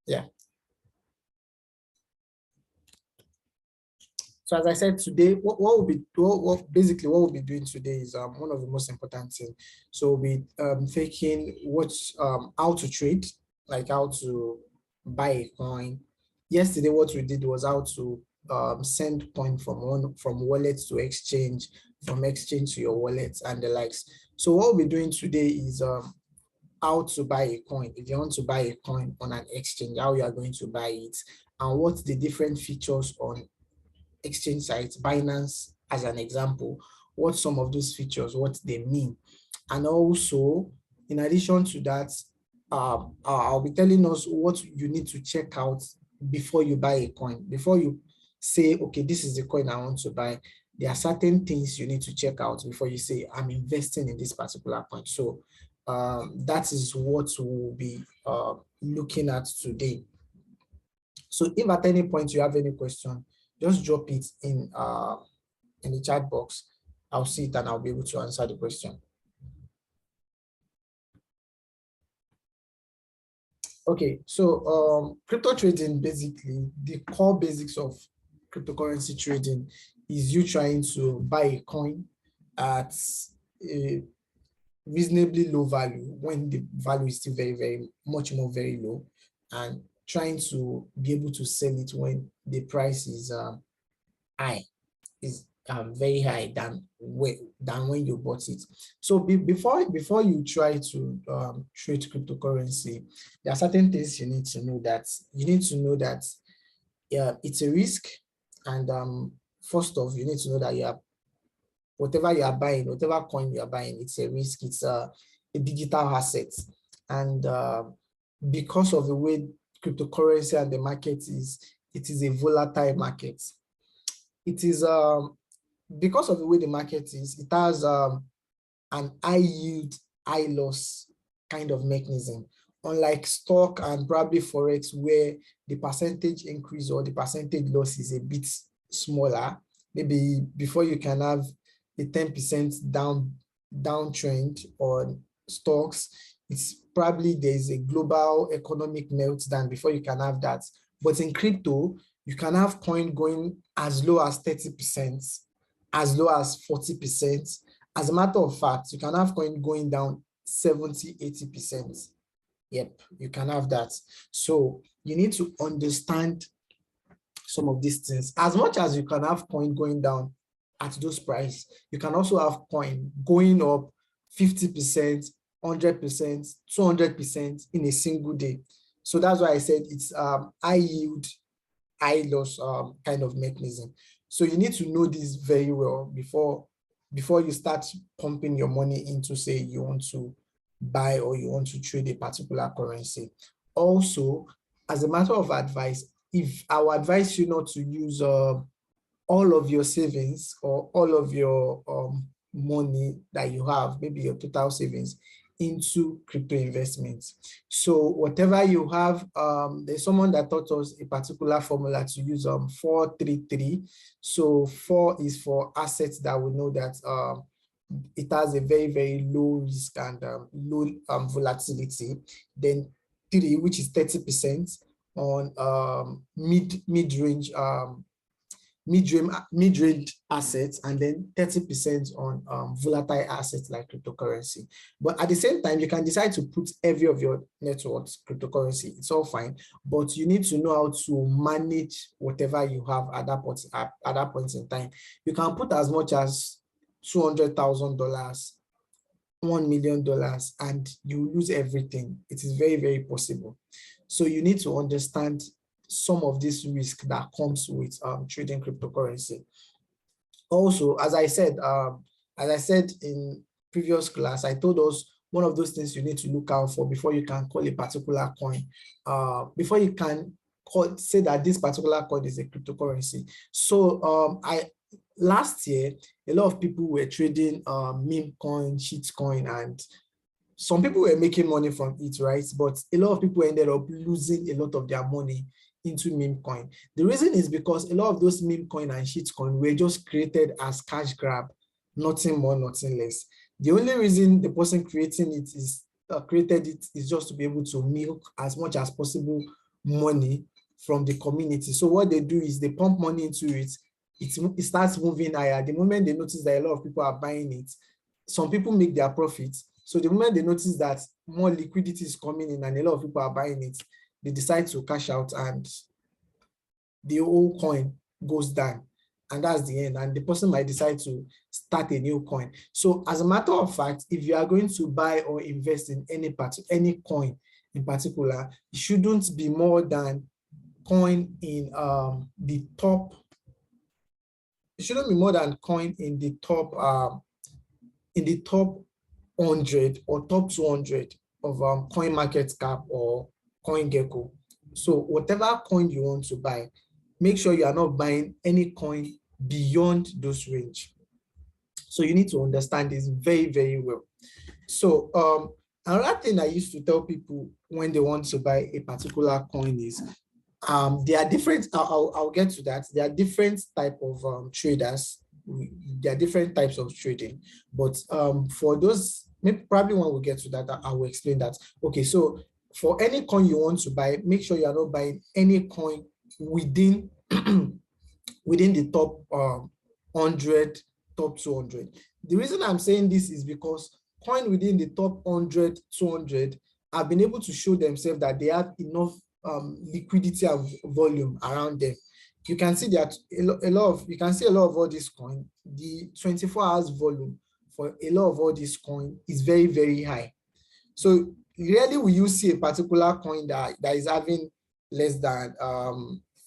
Yeah. So as I said today, basically what we'll be doing today is one of the most important things. So we'll be taking how to trade, like how to buy a coin. Yesterday, what we did was how to send coin from wallet to exchange, from exchange to your wallet and the likes. So what we'll be doing today is how to buy a coin. If you want to buy a coin on an exchange, how you are going to buy it, and what the different features on exchange sites, Binance as an example, what some of those features, what they mean. And also, in addition to that, I'll be telling us what you need to check out before you buy a coin. Before you say, okay, this is the coin I want to buy, there are certain things you need to check out before you say, I'm investing in this particular coin. So that is what we'll be looking at today. So if at any point you have any question, just drop it in the chat box. I'll see it and I'll be able to answer the question. Okay, so crypto trading, basically, the core basics of cryptocurrency trading is you trying to buy a coin at a reasonably low value when the value is still very very low, and trying to be able to sell it when the price is high, is very high than when you bought it. So before you try to trade cryptocurrency, there are certain things you need to know. That it's a risk, and first off, you need to know that whatever you are buying, whatever coin you are buying, it's a risk. It's a digital asset, and because of the way cryptocurrency and the market is, it is a volatile market. It is because of the way the market is, it has an high yield, high loss kind of mechanism. Unlike stock and probably Forex, where the percentage increase or the percentage loss is a bit smaller, maybe before you can have a 10% downtrend on stocks, it's probably there's a global economic meltdown before you can have that. But in crypto, you can have coin going as low as 30%, as low as 40%. As a matter of fact, you can have coin going down 70, 80%. Yep, you can have that. So you need to understand some of these things. As much as you can have coin going down at those prices, you can also have coin going up 50%, 100%, 200% in a single day. So that's why I said it's high yield, high loss kind of mechanism. So you need to know this very well before you start pumping your money into, say, you want to buy or you want to trade a particular currency. Also, as a matter of advice, if I would advise you not to use all of your savings or all of your money that you have, maybe your total savings, into crypto investments. So whatever you have, there's someone that taught us a particular formula to use 433. So 4 is for assets that we know that it has a very low risk and low volatility. Then 3, which is 30% on mid-range assets, and then 30% on volatile assets like cryptocurrency. But at the same time, you can decide to put every of your net worth cryptocurrency. It's all fine, but you need to know how to manage whatever you have at that point in time. You can put as much as $200,000, $1 million, and you lose everything. It is very possible. So you need to understand some of this risk that comes with trading cryptocurrency. Also, as I said in previous class, I told us one of those things you need to look out for before you can call a particular coin, before you can say that this particular coin is a cryptocurrency. So last year, a lot of people were trading meme coin, shit coin, and some people were making money from it, right? But a lot of people ended up losing a lot of their money into meme coin. The reason is because a lot of those meme coin and shit coin were just created as cash grab, nothing more, nothing less. The only reason the person creating it is created it is just to be able to milk as much as possible money from the community. So what they do is they pump money into it. It starts moving higher. The moment they notice that a lot of people are buying it, some people make their profits. So the moment they notice that more liquidity is coming in and a lot of people are buying it, they decide to cash out and the whole coin goes down. And that's the end. And the person might decide to start a new coin. So as a matter of fact, if you are going to buy or invest in any coin in particular, it shouldn't be more than coin in the top. It shouldn't be more than coin in the top 100 or top 200 of coin market cap or coin gecko. So whatever coin you want to buy, make sure you are not buying any coin beyond those range. So you need to understand this very, very well. So another thing I used to tell people when they want to buy a particular coin is there are different, I'll get to that. There are different type of traders. There are different types of trading, but for those, maybe probably when we get to that, I will explain that. Okay, so for any coin you want to buy, make sure you are not buying any coin within within the top 100, top 200. The reason I'm saying this is because coin within the top 100, 200 have been able to show themselves that they have enough liquidity and volume around them. You can see that a lot of all this coin, the 24 hours volume for a lot of all this coin is very, very high. So rarely will you see a particular coin that is having less than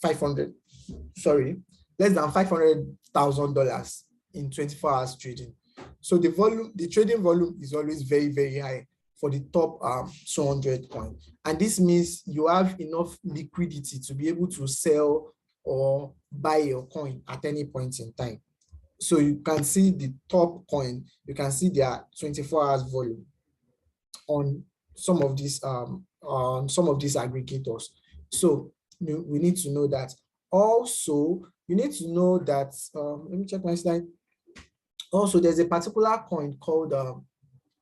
$500,000 in 24 hours trading. So the trading volume is always very, very high for the top 200 coin. And this means you have enough liquidity to be able to sell or buy your coin at any point in time. So you can see the top coin, you can see their 24 hours volume on some of these aggregators. So we need to know that. Also, you need to know that, let me check my slide. Also, there's a particular coin called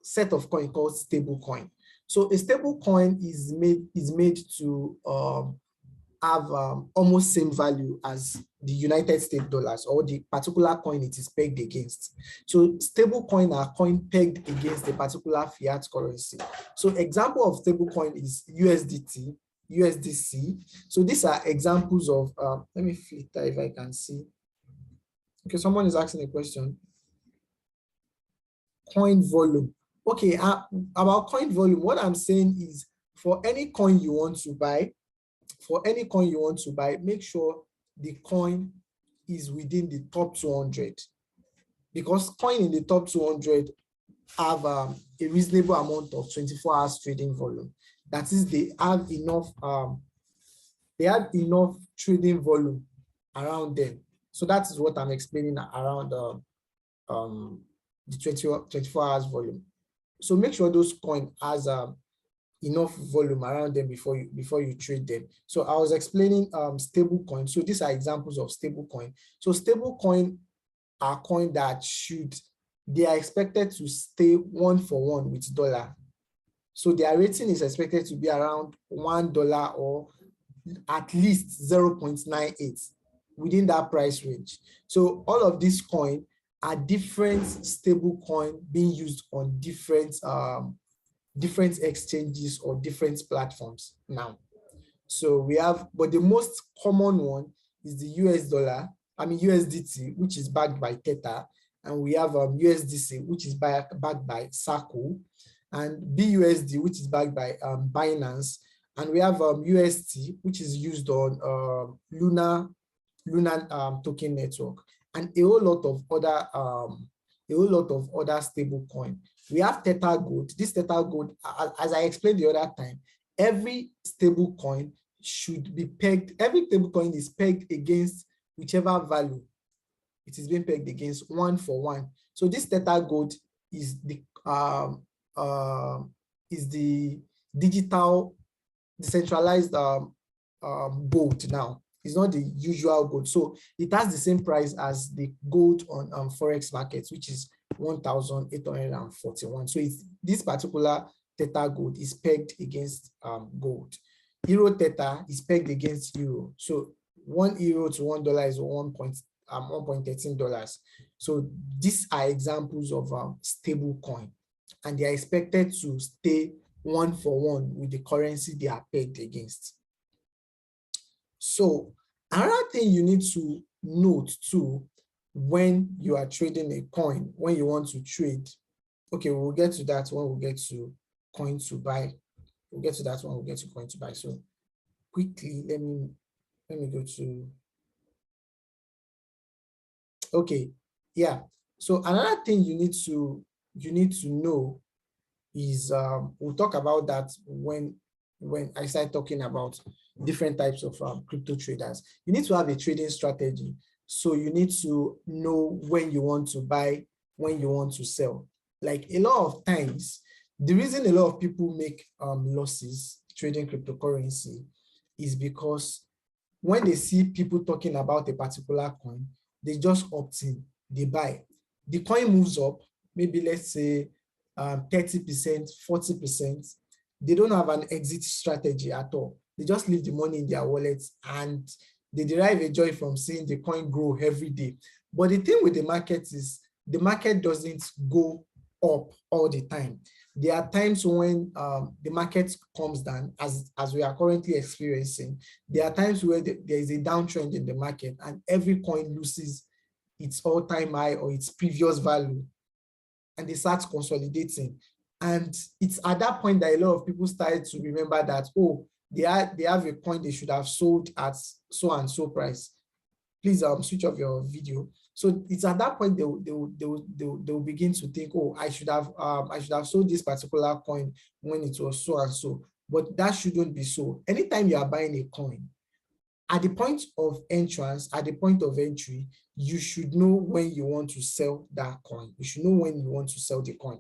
set of coin called stable coin. So a stable coin is made to have almost same value as the United States dollars or the particular coin it is pegged against. So stable coin are coin pegged against a particular fiat currency. So example of stable coin is USDT, USDC. So these are examples of, let me filter if I can see. Okay, someone is asking a question. Coin volume. Okay, about coin volume, what I'm saying is for any coin you want to buy, make sure the coin is within the top 200, because coin in the top 200 have a reasonable amount of 24 hours trading volume. That is, they have enough trading volume around them. So that is what I'm explaining around the 24 hours volume. So make sure those coins has enough volume around them before you trade them. So I was explaining stable coin. So these are examples of stable coin. So stable coin are coin that they are expected to stay 1-for-1 with dollar. So their rating is expected to be around $1 or at least 0.98 within that price range. So all of these coins are different stable coin being used on different exchanges or different platforms now. So we have, but the most common one is the USDT, which is backed by Tether, and we have USDC, which is backed by Circle, and BUSD, which is backed by Binance, and we have UST, which is used on Luna token network, and a whole lot of other stable coin. We have Tether Gold. This Tether Gold, as I explained the other time, every stable coin should be pegged. Every stable coin is pegged against whichever value it is being pegged against, 1-for-1. So this Tether Gold is the digital decentralized gold now. It's not the usual gold. So it has the same price as the gold on Forex markets, which is 1,841. So this particular Tether Gold is pegged against gold. Euro theta is pegged against euro. So 1 euro to $1 is $1.13. So these are examples of stable coin, and they are expected to stay one for one with the currency they are pegged against. So another thing you need to note too when you are trading a coin, when you want to trade, okay, we'll get to that when we get to coin to buy. We'll get to that when we get to coin to buy. So quickly, let me go to, okay, yeah. So another thing you need to know is we'll talk about that when I start talking about different types of crypto traders. You need to have a trading strategy. So you need to know when you want to buy, when you want to sell. Like a lot of times, the reason a lot of people make losses trading cryptocurrency is because when they see people talking about a particular coin, they just opt in, they buy. The coin moves up, maybe let's say 30%, 40%. They don't have an exit strategy at all. They just leave the money in their wallets and they derive a joy from seeing the coin grow every day. But the thing with the market is the market doesn't go up all the time. There are times when the market comes down, as we are currently experiencing. There are times where there is a downtrend in the market and every coin loses its all-time high or its previous value, and they start consolidating. And it's at that point that a lot of people started to remember that, oh, they have a coin they should have sold at so and so price. Please switch off your video. So it's at that point they'll begin to think, oh, I should have sold this particular coin when it was so and so. But that shouldn't be so. Anytime you are buying a coin, at the point of entrance, at the point of entry, you should know when you want to sell that coin. You should know when you want to sell the coin.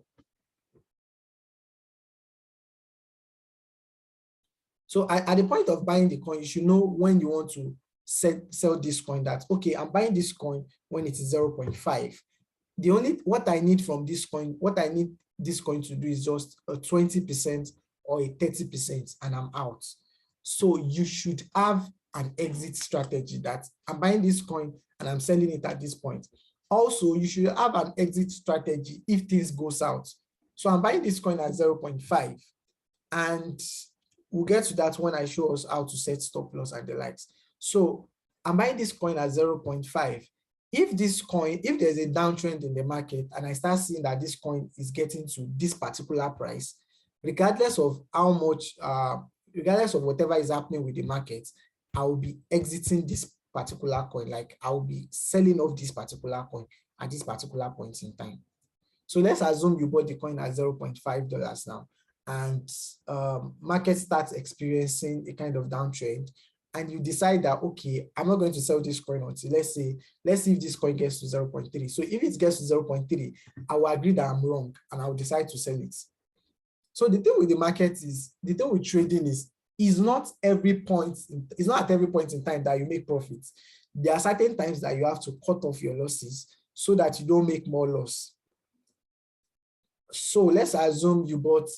So at the point of buying the coin, you should know when you want to sell this coin. That, okay, I'm buying this coin when it is 0.5. What I need from this coin, what I need this coin to do is just a 20% or a 30%, and I'm out. So you should have an exit strategy that I'm buying this coin and I'm selling it at this point. Also, you should have an exit strategy if things go south. So I'm buying this coin at 0.5, and we'll get to that when I show us how to set stop loss and the likes. So I'm buying this coin at 0.5. If there's a downtrend in the market and I start seeing that this coin is getting to this particular price, regardless of how much, regardless of whatever is happening with the market, I will be exiting this particular coin. Like I will be selling off this particular coin at this particular point in time. So let's assume you bought the coin at $0.5 now, and market starts experiencing a kind of downtrend, and you decide that, okay, I'm not going to sell this coin until let's see if this coin gets to 0.3. So if it gets to 0.3, I will agree that I'm wrong and I will decide to sell it. So the thing with the market is, the thing with trading is not at every point in time that you make profits. There are certain times that you have to cut off your losses so that you don't make more loss. So let's assume you bought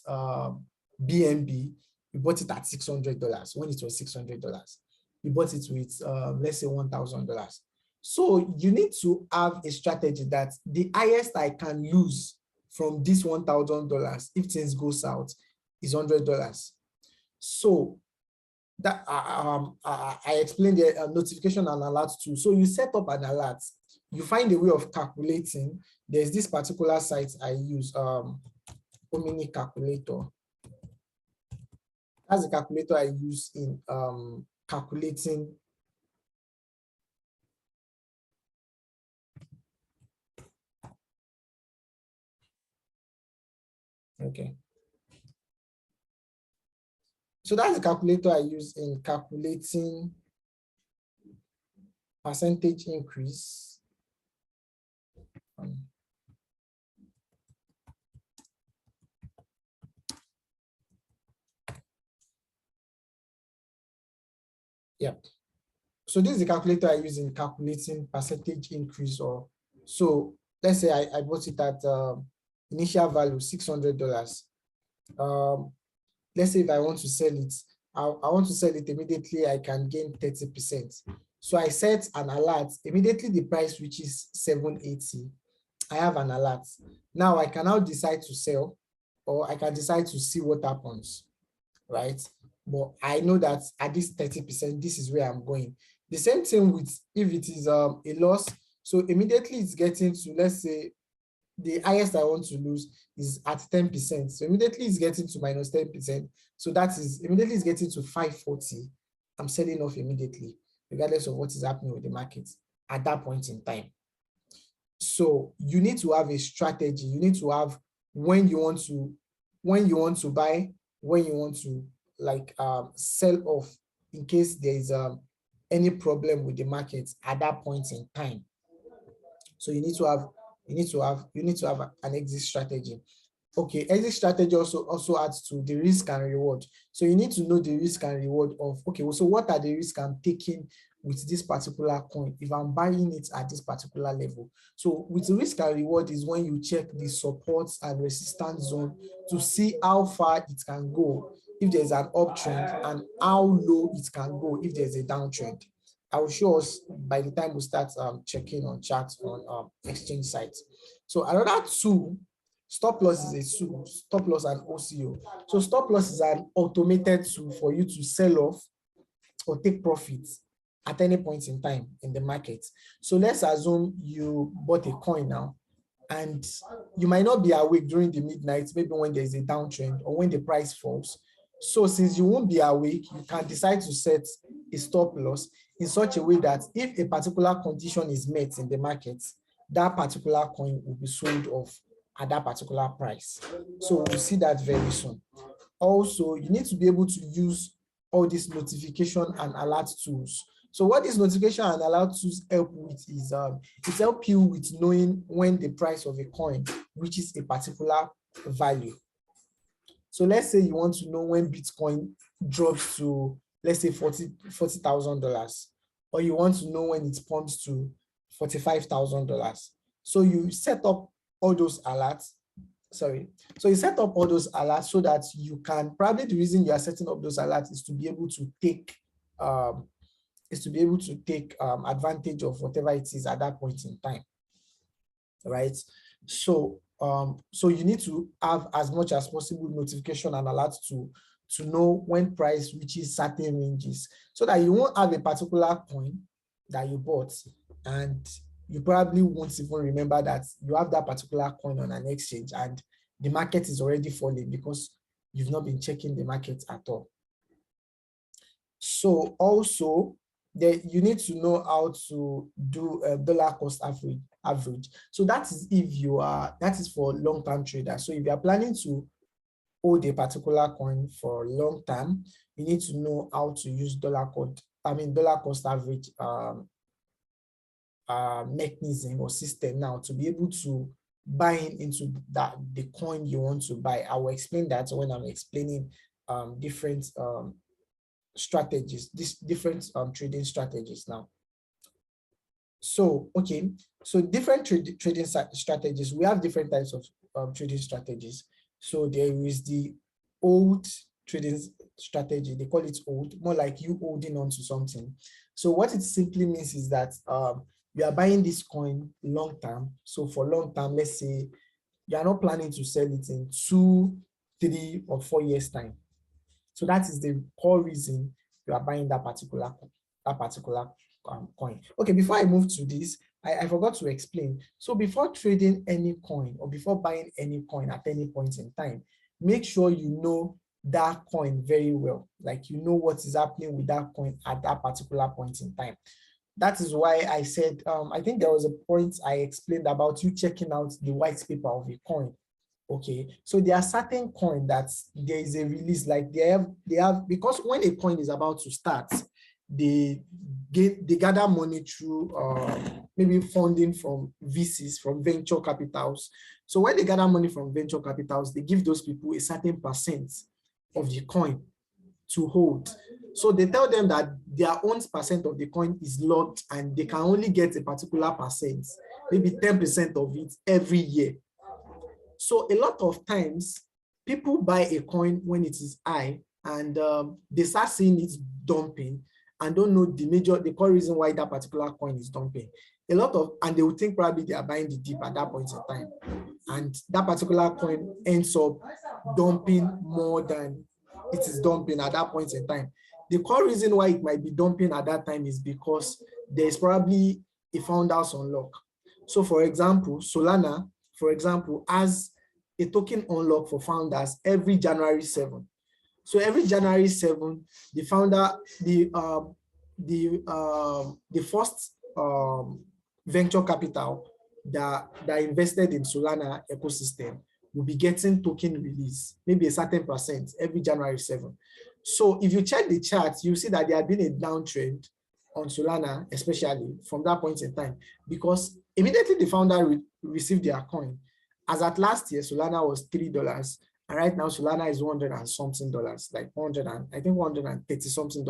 BNB, you bought it at $600 when it was $600. You bought it with, let's say, $1,000. So you need to have a strategy that the highest I can lose from this $1,000 if things go south is $100. So that I explained the notification and alert too. So you set up an alert. You find a way of calculating. There's this particular site I use, Omni calculator. That's the calculator I use in calculating. Okay. So that's the calculator I use in calculating percentage increase. Yep. So this is the calculator I use in calculating percentage increase. Or so let's say I bought it at initial value $600. Let's say if I want to sell it I want to sell it immediately, I can gain 30%. So I set an alert. Immediately the price reaches 780, I have an alert. Now I can now decide to sell, or I can decide to see what happens, right? But I know that at this 30%, this is where I'm going. The same thing with if it is a loss. So immediately it's getting to, let's say, the highest I want to lose is at 10%. So immediately it's getting to minus 10%. So that is immediately it's getting to 540. I'm selling off immediately, regardless of what is happening with the market at that point in time. So you need to have a strategy. You need to have when you want to buy, when you want to sell off in case there is any problem with the market at that point in time. So you need to have an exit strategy. Okay, exit strategy also adds to the risk and reward. So you need to know the risk and reward of, okay, well, so what are the risks I'm taking with this particular coin if I'm buying it at this particular level? So with the risk and reward is when you check the support and resistance zone to see how far it can go if there's an uptrend, and how low it can go if there's a downtrend. I will show us by the time we start checking on charts on exchange sites. So another tool, stop loss is a tool, stop loss and OCO. So stop loss is an automated tool for you to sell off or take profits at any point in time in the market. So let's assume you bought a coin now, and you might not be awake during the midnight, maybe when there's a downtrend or when the price falls. So since you won't be awake, you can decide to set a stop loss in such a way that if a particular condition is met in the market, that particular coin will be sold off at that particular price. So we'll see that very soon. Also, you need to be able to use all these notification and alert tools. So what these notification and alert tools help with is it help you with knowing when the price of a coin reaches a particular value. So let's say you want to know when Bitcoin drops to, let's say, $40,000, or you want to know when it pumps to $45,000. So you set up all those alerts. So you set up all those alerts so that you can, probably the reason you are setting up those alerts is to be able to take advantage of whatever it is at that point in time, right? So you need to have as much as possible notification and alerts to know when price reaches certain ranges, so that you won't have a particular coin that you bought and you probably won't even remember that you have that particular coin on an exchange and the market is already falling because you've not been checking the market at all. So also, you need to know how to do a dollar cost average. So that is for long-term traders. So if you are planning to hold a particular coin for long term, you need to know how to use dollar cost average mechanism or system now to be able to buy into the coin you want to buy. I will explain that when I'm explaining different strategies, different trading strategies now. So okay, so different trading strategies. We have different types of trading strategies. So there is the old trading strategy. They call it old, more like you holding on to something. So what it simply means is that you are buying this coin long term. So for long term, let's say you are not planning to sell it in 2, 3, or 4 years time. So that is the core reason you are buying that particular coin. Okay, before I move to this, I forgot to explain. So before trading any coin or before buying any coin at any point in time, make sure you know that coin very well. Like you know what is happening with that coin at that particular point in time. That is why I said, I think there was a point I explained about you checking out the white paper of a coin. Okay, so there are certain coins that there is a release, like they have, because when a coin is about to start, they gather money through maybe funding from VCs, from venture capitals. So when they gather money from venture capitals, they give those people a certain percent of the coin to hold. So they tell them that their own percent of the coin is locked and they can only get a particular percent, maybe 10% of it every year. So a lot of times people buy a coin when it is high and they start seeing it dumping and don't know the core reason why that particular coin is dumping. And they would think probably they are buying the dip at that point in time. And that particular coin ends up dumping more than it is dumping at that point in time. The core reason why it might be dumping at that time is because there's probably a founder's unlock. So for example, Solana, for example, has a token unlock for founders every January 7. So every January 7, the founder, the first venture capital that invested in Solana ecosystem will be getting token release, maybe a certain percent every January 7. So if you check the charts, you see that there had been a downtrend on Solana, especially from that point in time, because immediately the founder received their coin. As at last year, Solana was $3, and right now Solana is $100 and something, like 100 and I think $130 something.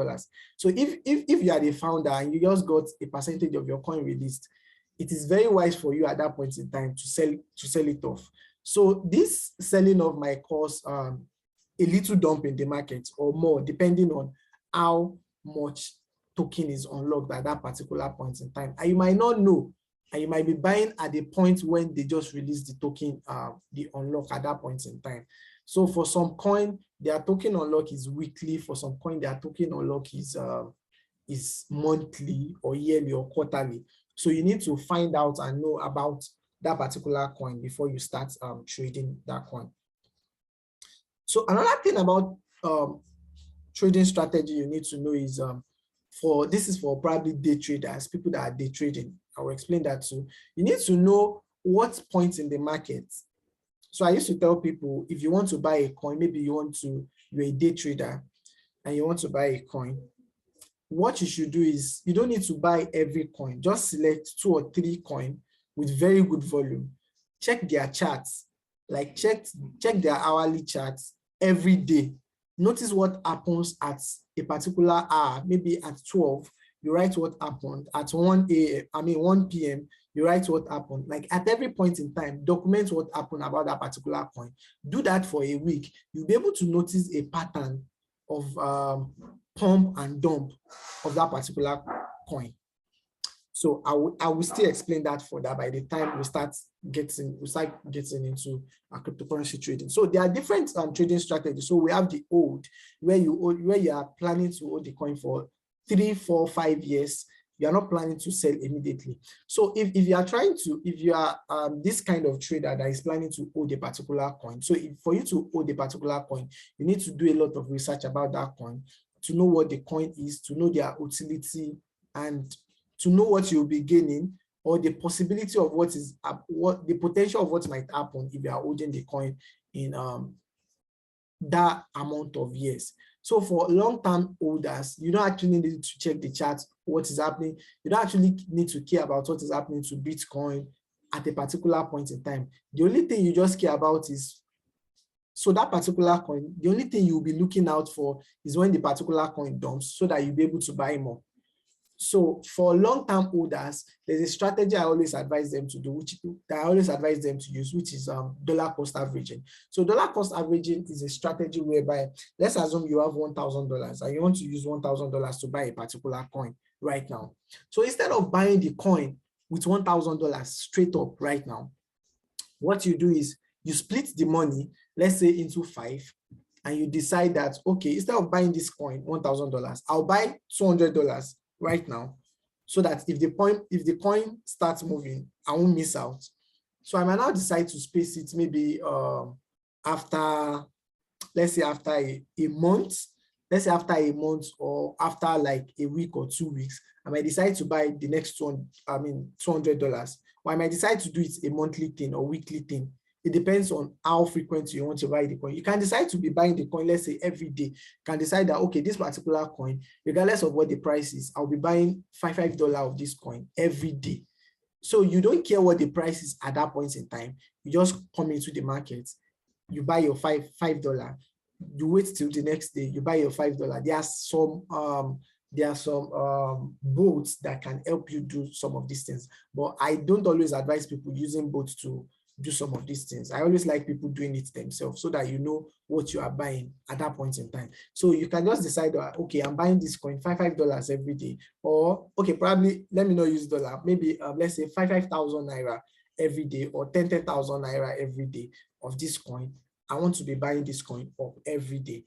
So if you are the founder and you just got a percentage of your coin released, it is very wise for you at that point in time to sell it off. So this selling off might cause a little dump in the market or more, depending on how much token is unlocked at that particular point in time. And you might not know, and you might be buying at the point when they just released the token, the unlock at that point in time. So for some coin, their token unlock is weekly. For some coin, their token unlock is monthly or yearly or quarterly. So you need to find out and know about that particular coin before you start trading that coin. So another thing about trading strategy you need to know is this is for probably day traders, people that are day trading. I will explain that too. You need to know what point in the market. So I used to tell people, if you want to buy a coin, maybe you're a day trader and you want to buy a coin, what you should do is you don't need to buy every coin. Just select 2 or 3 coins with very good volume. Check their charts, like check their hourly charts every day. Notice what happens at a particular hour, maybe at 12, you write what happened. At 1 p.m., you write what happened. Like at every point in time, document what happened about that particular coin. Do that for a week. You'll be able to notice a pattern of pump and dump of that particular coin. So I will still explain that further by the time we start getting into cryptocurrency trading. So there are different trading strategies. So we have the old, where you are planning to hold the coin for 3, 4, 5 years. You are not planning to sell immediately. So if you are this kind of trader that is planning to hold a particular coin, so for you to hold a particular coin, you need to do a lot of research about that coin, to know what the coin is, to know their utility, and to know what you'll be gaining, or the possibility of what the potential of what might happen if you are holding the coin in that amount of years. So for long-term holders, you don't actually need to check the chart, what is happening. You don't actually need to care about what is happening to Bitcoin at a particular point in time. The only thing you just care about is, so that particular coin, the only thing you'll be looking out for is when the particular coin dumps, so that you'll be able to buy more. So for long-term holders, there's a strategy I always advise them to do, which is dollar cost averaging. So dollar cost averaging is a strategy whereby, let's assume you have $1,000 and you want to use $1,000 to buy a particular coin right now. So instead of buying the coin with $1,000 straight up right now, what you do is you split the money, let's say into 5, and you decide that, okay, instead of buying this coin, $1,000, I'll buy $200 right now, so that if the coin starts moving, I won't miss out. So I might now decide to space it maybe after, let's say after a month, or after like a week or 2 weeks, I might decide to buy the next $200. Or I might decide to do it a monthly thing or weekly thing. It depends on how frequent you want to buy the coin. You can decide to be buying the coin, let's say every day. You can decide that, okay, this particular coin, regardless of what the price is, I'll be buying $5 of this coin every day. So you don't care what the price is at that point in time. You just come into the market, you buy your $5. You wait till the next day, you buy your $5. There are some bots that can help you do some of these things, but I don't always advise people using bots to do some of these things. I always like people doing it themselves so that you know what you are buying at that point in time. So you can just decide, okay, I'm buying this coin $5 every day, or okay, probably let me not use dollar, maybe let's say 5,000 naira every day, or 10,000 naira every day of this coin. I want to be buying this coin up every day.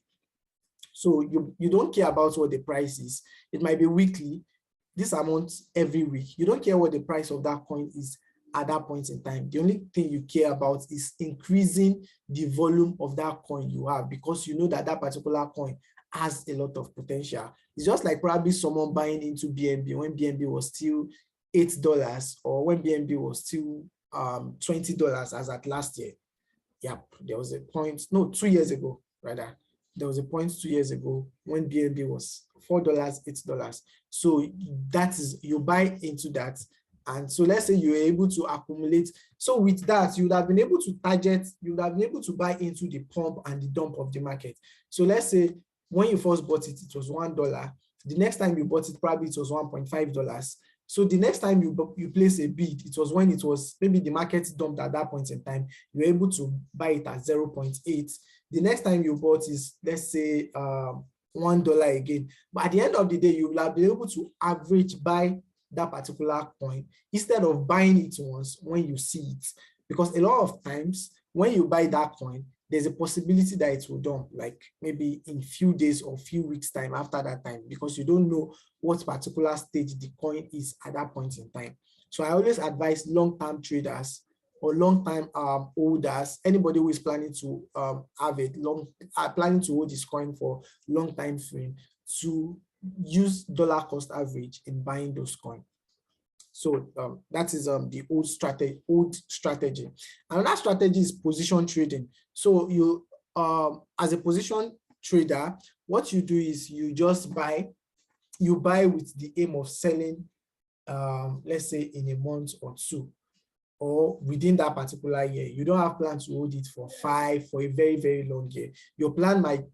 So you don't care about what the price is. It might be weekly, this amount every week. You don't care what the price of that coin is at that point in time. The only thing you care about is increasing the volume of that coin you have, because you know that that particular coin has a lot of potential. It's just like probably someone buying into BNB when BNB was still $8, or when BNB was still $20 as at last year. Yep, there was a point, no, 2 years ago, rather. There was a point 2 years ago when BNB was $4, $8. So that is, you buy into that. And so let's say you're able to accumulate. So with that, you would have been able to target, you would have been able to buy into the pump and the dump of the market. So let's say when you first bought it, it was $1. The next time you bought it, probably it was $1.5. So the next time you place a bid, it was when it was maybe the market dumped at that point in time, you're able to buy it at 0.8. The next time you bought is, let's say, $1 again. But at the end of the day, you will have been able to average buy that particular coin instead of buying it once when you see it. Because a lot of times when you buy that coin, there's a possibility that it will dump, like maybe in few days or few weeks time after that time, because you don't know what particular stage the coin is at that point in time. So I always advise long-term traders or long-time holders, anybody who is planning to have it planning to hold this coin for long time frame, to use dollar cost average in buying those coins. So that is the old strategy. Another strategy is position trading. So you, as a position trader, what you do is you just buy with the aim of selling, let's say in a month or two, or within that particular year. You don't have plans to hold it for a very, very long year. Your plan might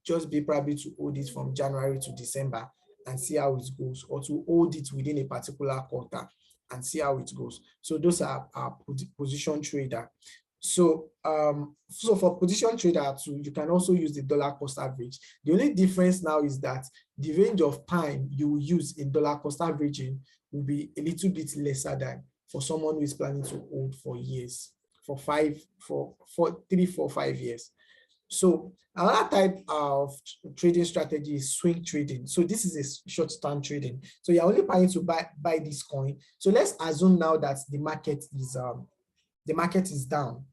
just be probably to hold it from January to December and see how it goes, or to hold it within a particular quarter and see how it goes. So those are our position trader. So for position trader too, you can also use the dollar cost average. The only difference now is that the range of time you will use in dollar cost averaging will be a little bit lesser than for someone who is planning to hold for years, for 3, 4, 5 years. So another type of trading strategy is swing trading. So this is a short-term trading. So you're only planning to buy this coin. So let's assume now that the market is down.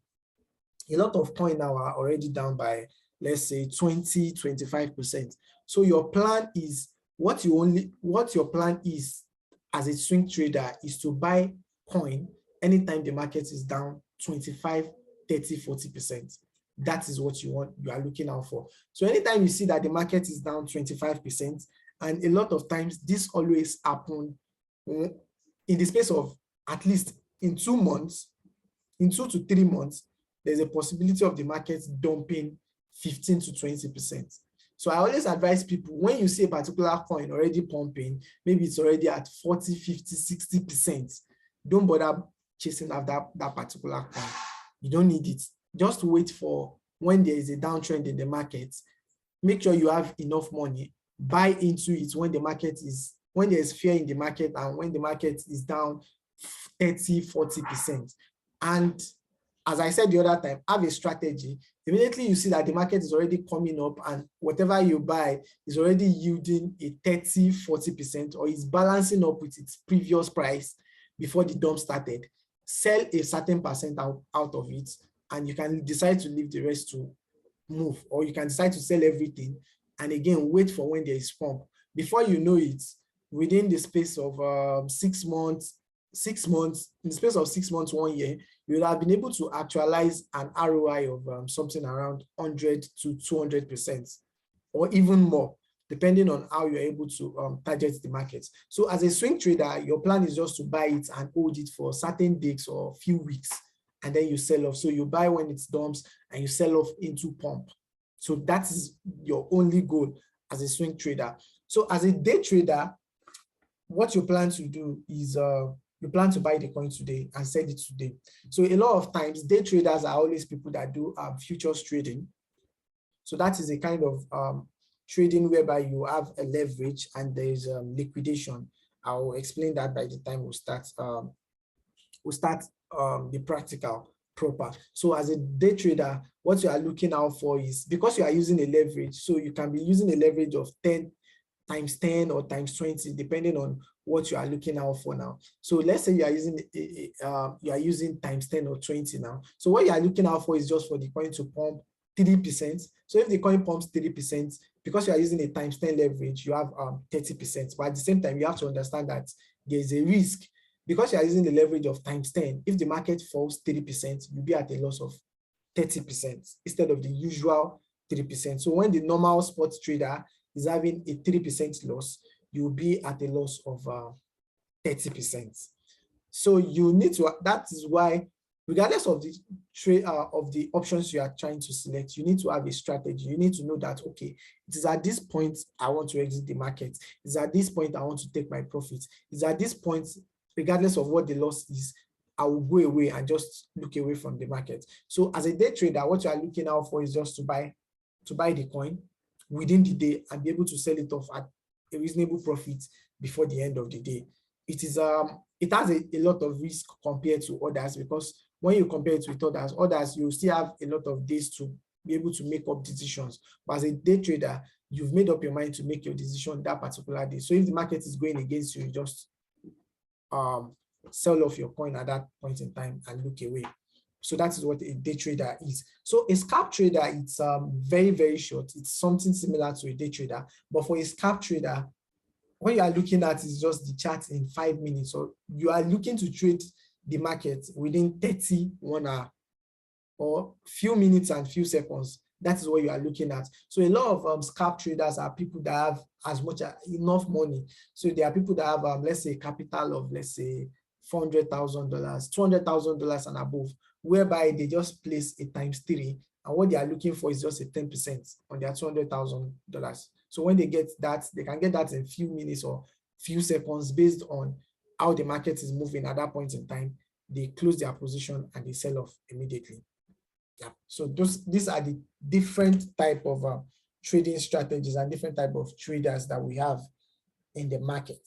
A lot of coins now are already down by, let's say, 20, 25%. So your plan is, what your plan is as a swing trader is to buy coin anytime the market is down 25, 30, 40%. That is what you are looking out for. So anytime you see that the market is down 25%, and a lot of times this always happens in the space of at least in 2 months, in 2 to 3 months, there's a possibility of the market dumping 15 to 20%. So I always advise people, when you see a particular coin already pumping, maybe it's already at 40, 50, 60%, don't bother chasing after that particular coin. You don't need it. Just wait for when there is a downtrend in the market. Make sure you have enough money. Buy into it when there's fear in the market, and when the market is down 30, 40%. And as I said the other time, have a strategy. Immediately you see that the market is already coming up and whatever you buy is already yielding a 30, 40%, or is balancing up with its previous price before the dump started. Sell a certain percent out of it, and you can decide to leave the rest to move, or you can decide to sell everything and again wait for when there is pump. Before you know it, within the space of 6 months, in the space of 6 months, 1 year, you will have been able to actualize an ROI of something around 100 to 200%, or even more, depending on how you're able to target the market. So as a swing trader, your plan is just to buy it and hold it for certain days or few weeks, and then you sell off. So you buy when it dumps and you sell off into pump. So that is your only goal as a swing trader. So as a day trader, what you plan to do is You plan to buy the coin today and sell it today. So a lot of times, day traders are always people that do futures trading. So that is a kind of trading whereby you have a leverage and there is liquidation. I'll explain that by the time we start. The practical proper. So as a day trader, what you are looking out for is, because you are using a leverage, so you can be using a leverage of 10 times 10 or times 20, depending on what you are looking out for now. So let's say you are using times 10 or 20 now. So what you are looking out for is just for the coin to pump 3%. So if the coin pumps 3%, because you are using a times 10 leverage, you have 30%. But at the same time, you have to understand that there is a risk, because you are using the leverage of times 10. If the market falls 30%, you'll be at a loss of 30% instead of the usual 3%. So when the normal spot trader is having a 3% loss, you'll be at a loss of 30%. So you need to, that is why, regardless of the trade of the options you are trying to select, you need to have a strategy. You need to know that, okay, it is at this point I want to exit the market. It's at this point I want to take my profits. It's at this point, regardless of what the loss is, I will go away and just look away from the market. So as a day trader, what you are looking out for is just to buy the coin within the day and be able to sell it off at a reasonable profit before the end of the day. It is it has a lot of risk compared to others, because when you compare it with others, you still have a lot of days to be able to make up decisions. But as a day trader, you've made up your mind to make your decision that particular day. So if the market is going against you, you just sell off your coin at that point in time and look away. So that is what a day trader is. So a scalp trader, it's very, very short. It's something similar to a day trader. But for a scalp trader, what you are looking at is just the chart in 5 minutes. So you are looking to trade the market within 1 hour or few minutes and few seconds. That is what you are looking at. So a lot of scalp traders are people that have enough money. So there are people that have, let's say, capital of, let's say, $400,000, $200,000 and above, whereby they just place a ×3, and what they are looking for is just a 10% on their $200,000. So when they get that, they can get that in few minutes or few seconds based on how the market is moving at that point in time. They close their position and they sell off immediately. Yeah. So these are the different type of trading strategies and different type of traders that we have in the market.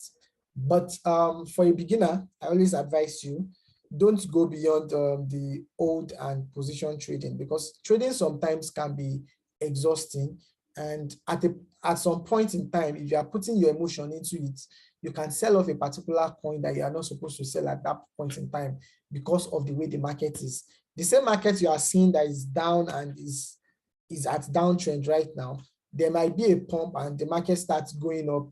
But for a beginner, I always advise you, don't go beyond the hold and position trading, because trading sometimes can be exhausting. And at some point in time, if you are putting your emotion into it, you can sell off a particular coin that you are not supposed to sell at that point in time because of the way the market is. The same market you are seeing that is down and is at downtrend right now, there might be a pump and the market starts going up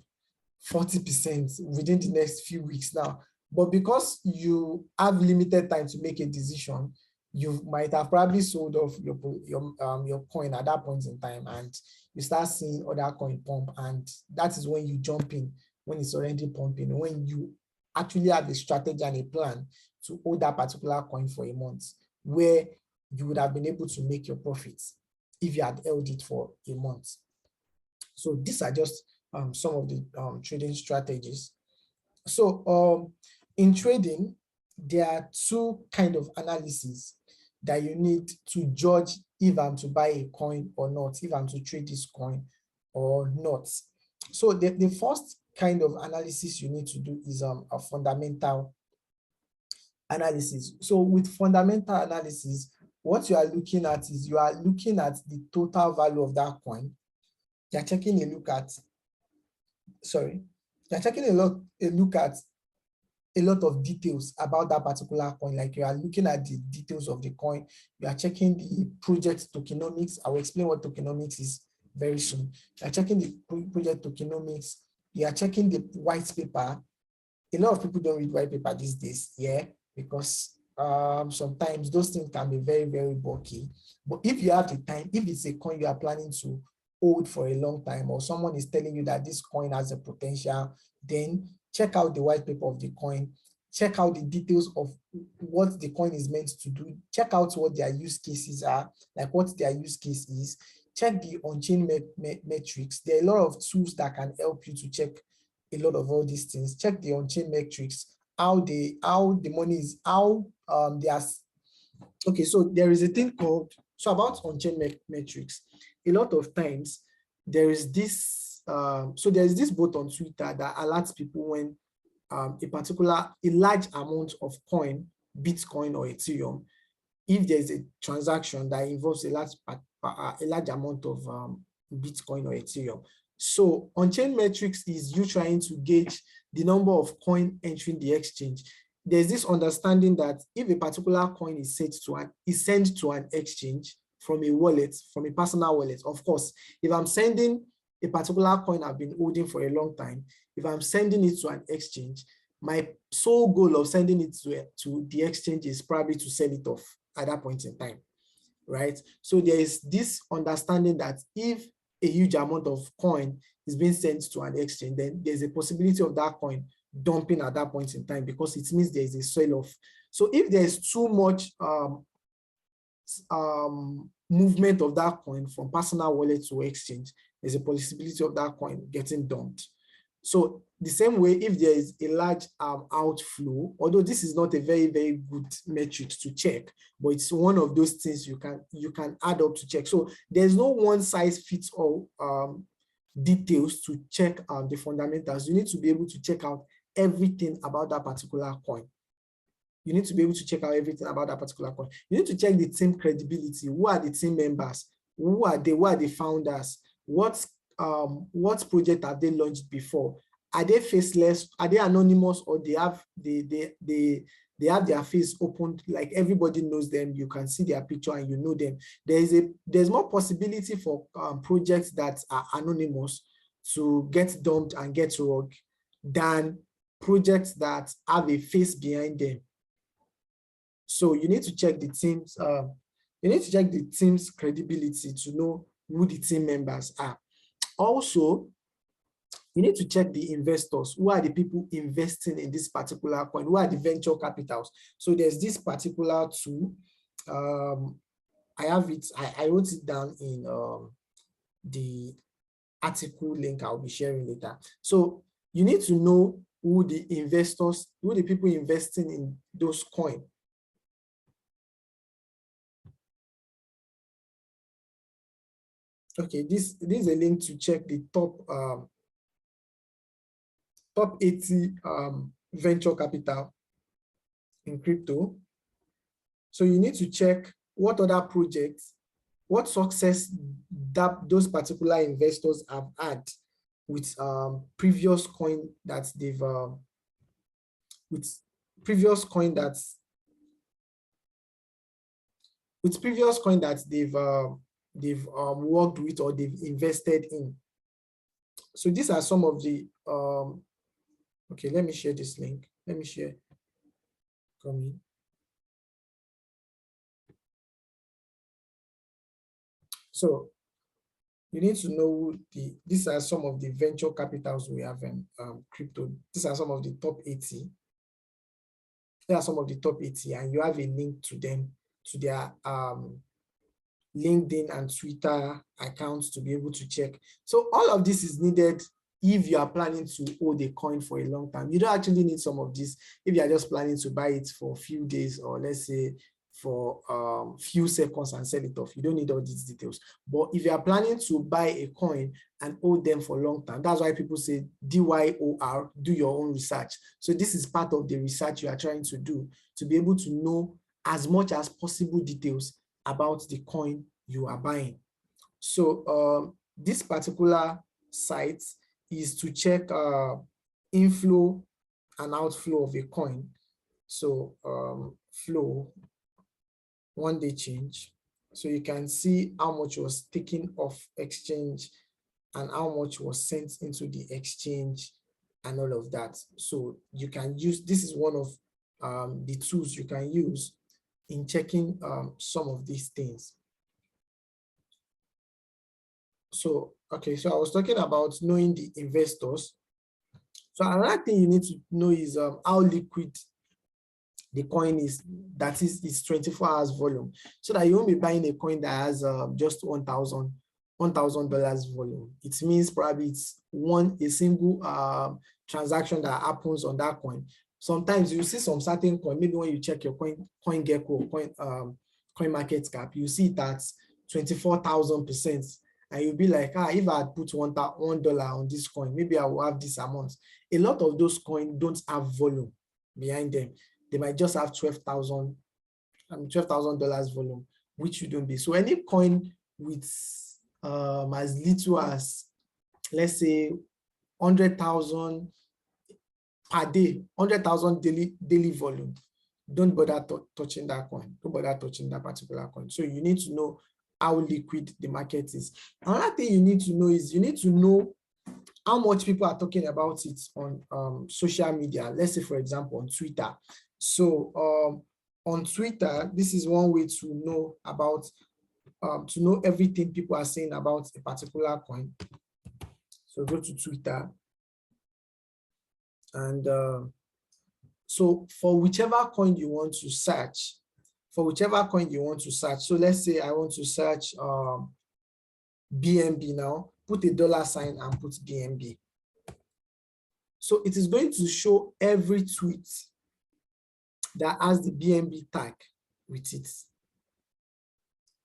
40% within the next few weeks now. But because you have limited time to make a decision, you might have probably sold off your coin at that point in time, and you start seeing other coin pump, and that is when you jump in, when it's already pumping, when you actually have a strategy and a plan to hold that particular coin for a month, where you would have been able to make your profits if you had held it for a month. So these are just some of the trading strategies. So in trading, there are two kind of analysis that you need to judge if I'm to buy a coin or not, if I'm to trade this coin or not. So the first kind of analysis you need to do is a fundamental analysis. So with fundamental analysis, what you are looking at is you are looking at the total value of that coin. You're taking a look at, you're taking a look at a lot of details about that particular coin. Like you are looking at the details of the coin, you are checking the project tokenomics. I will explain what tokenomics is very soon. You are checking the project tokenomics, you are checking the white paper. A lot of people don't read white paper these days, yeah, because sometimes those things can be very, very bulky. But if you have the time, if it's a coin you are planning to hold for a long time, or someone is telling you that this coin has a potential, then check out the white paper of the coin, check out the details of what the coin is meant to do, check out what their use cases are, like what their use case is, check the on-chain metrics. There are a lot of tools that can help you to check a lot of all these things. Check the on-chain metrics how the money is, how they are. Okay, so there is a thing called, so about on-chain metrics. A lot of times there is this, so there is this bot on Twitter that alerts people when a large amount of coin, Bitcoin or Ethereum, if there's a transaction that involves a large amount of Bitcoin or Ethereum. So on-chain metrics is you trying to gauge the number of coin entering the exchange. There's this understanding that if a particular coin is sent to an exchange from a wallet, from a personal wallet, of course, if I'm sending a particular coin I've been holding for a long time, if I'm sending it to an exchange, my sole goal of sending it to the exchange is probably to sell it off at that point in time, right? So there is this understanding that if a huge amount of coin is being sent to an exchange, then there's a possibility of that coin dumping at that point in time, because it means there is a sell-off. So if there's too much movement of that coin from personal wallet to exchange, there's a possibility of that coin getting dumped. So the same way, if there is a large outflow, although this is not a very, very good metric to check, but it's one of those things you can add up to check. So there's no one size fits all details to check the fundamentals. You need to be able to check out everything about that particular coin. You need to be able to check out everything about that particular coin. You need to check the team credibility. Who are the team members? Who are the founders? What project have they launched before? Are they faceless? Are they anonymous, or they have their face opened, like everybody knows them? You can see their picture and you know them. There's more possibility for projects that are anonymous to get dumped and get rogue than projects that have a face behind them. So you need to check the team's credibility to know who the team members are. Also, you need to check the investors. Who are the people investing in this particular coin? Who are the venture capitals? So there's this particular tool. I have it. I wrote it down in the article link I'll be sharing later. So you need to know who the investors, who the people investing in those coins. Okay, this is a link to check the top 80 venture capital in crypto. So you need to check what other projects, what success that those particular investors have had with previous coin that they've they've worked with or they've invested in. So these are some of the okay, let me share this link. Let me share. Come in. So you need to know these are some of the venture capitals we have in crypto. These are some of the top 80. There are some of the top 80, and you have a link to them, to their LinkedIn and Twitter accounts to be able to check. So all of this is needed if you are planning to hold a coin for a long time. You don't actually need some of this if you are just planning to buy it for a few days, or let's say for few seconds and sell it off. You don't need all these details. But if you are planning to buy a coin and hold them for a long time, that's why people say DYOR, do your own research. So this is part of the research you are trying to do, to be able to know as much as possible details about the coin you are buying. So this particular site is to check inflow and outflow of a coin. So flow, one-day change. So you can see how much was taken off exchange and how much was sent into the exchange and all of that. So you can use, this is one of the tools you can use in checking some of these things. So, okay, so I was talking about knowing the investors. So another thing you need to know is how liquid the coin is, that is its 24 hours volume, so that you won't be buying a coin that has just $1,000 volume. It means probably it's a single transaction that happens on that coin. Sometimes you see some certain coin, maybe when you check your coin gecko, coin market cap, you see it at 24,000%. And you'll be like, if I had put $1 on this coin, maybe I will have this amount. A lot of those coins don't have volume behind them. They might just have $12,000 volume, which shouldn't be. So any coin with as little as, let's say, 100,000 per day, 100,000 daily volume, don't bother touching that coin. Don't bother touching that particular coin. So you need to know how liquid the market is. Another thing you need to know is you need to know how much people are talking about it on social media. Let's say, for example, on Twitter. So on Twitter, this is one way to know about to know everything people are saying about a particular coin. So go to Twitter, and so for whichever coin you want to search, so let's say I want to search BNB now, put a $sign and put BNB. So it is going to show every tweet that has the BNB tag with it.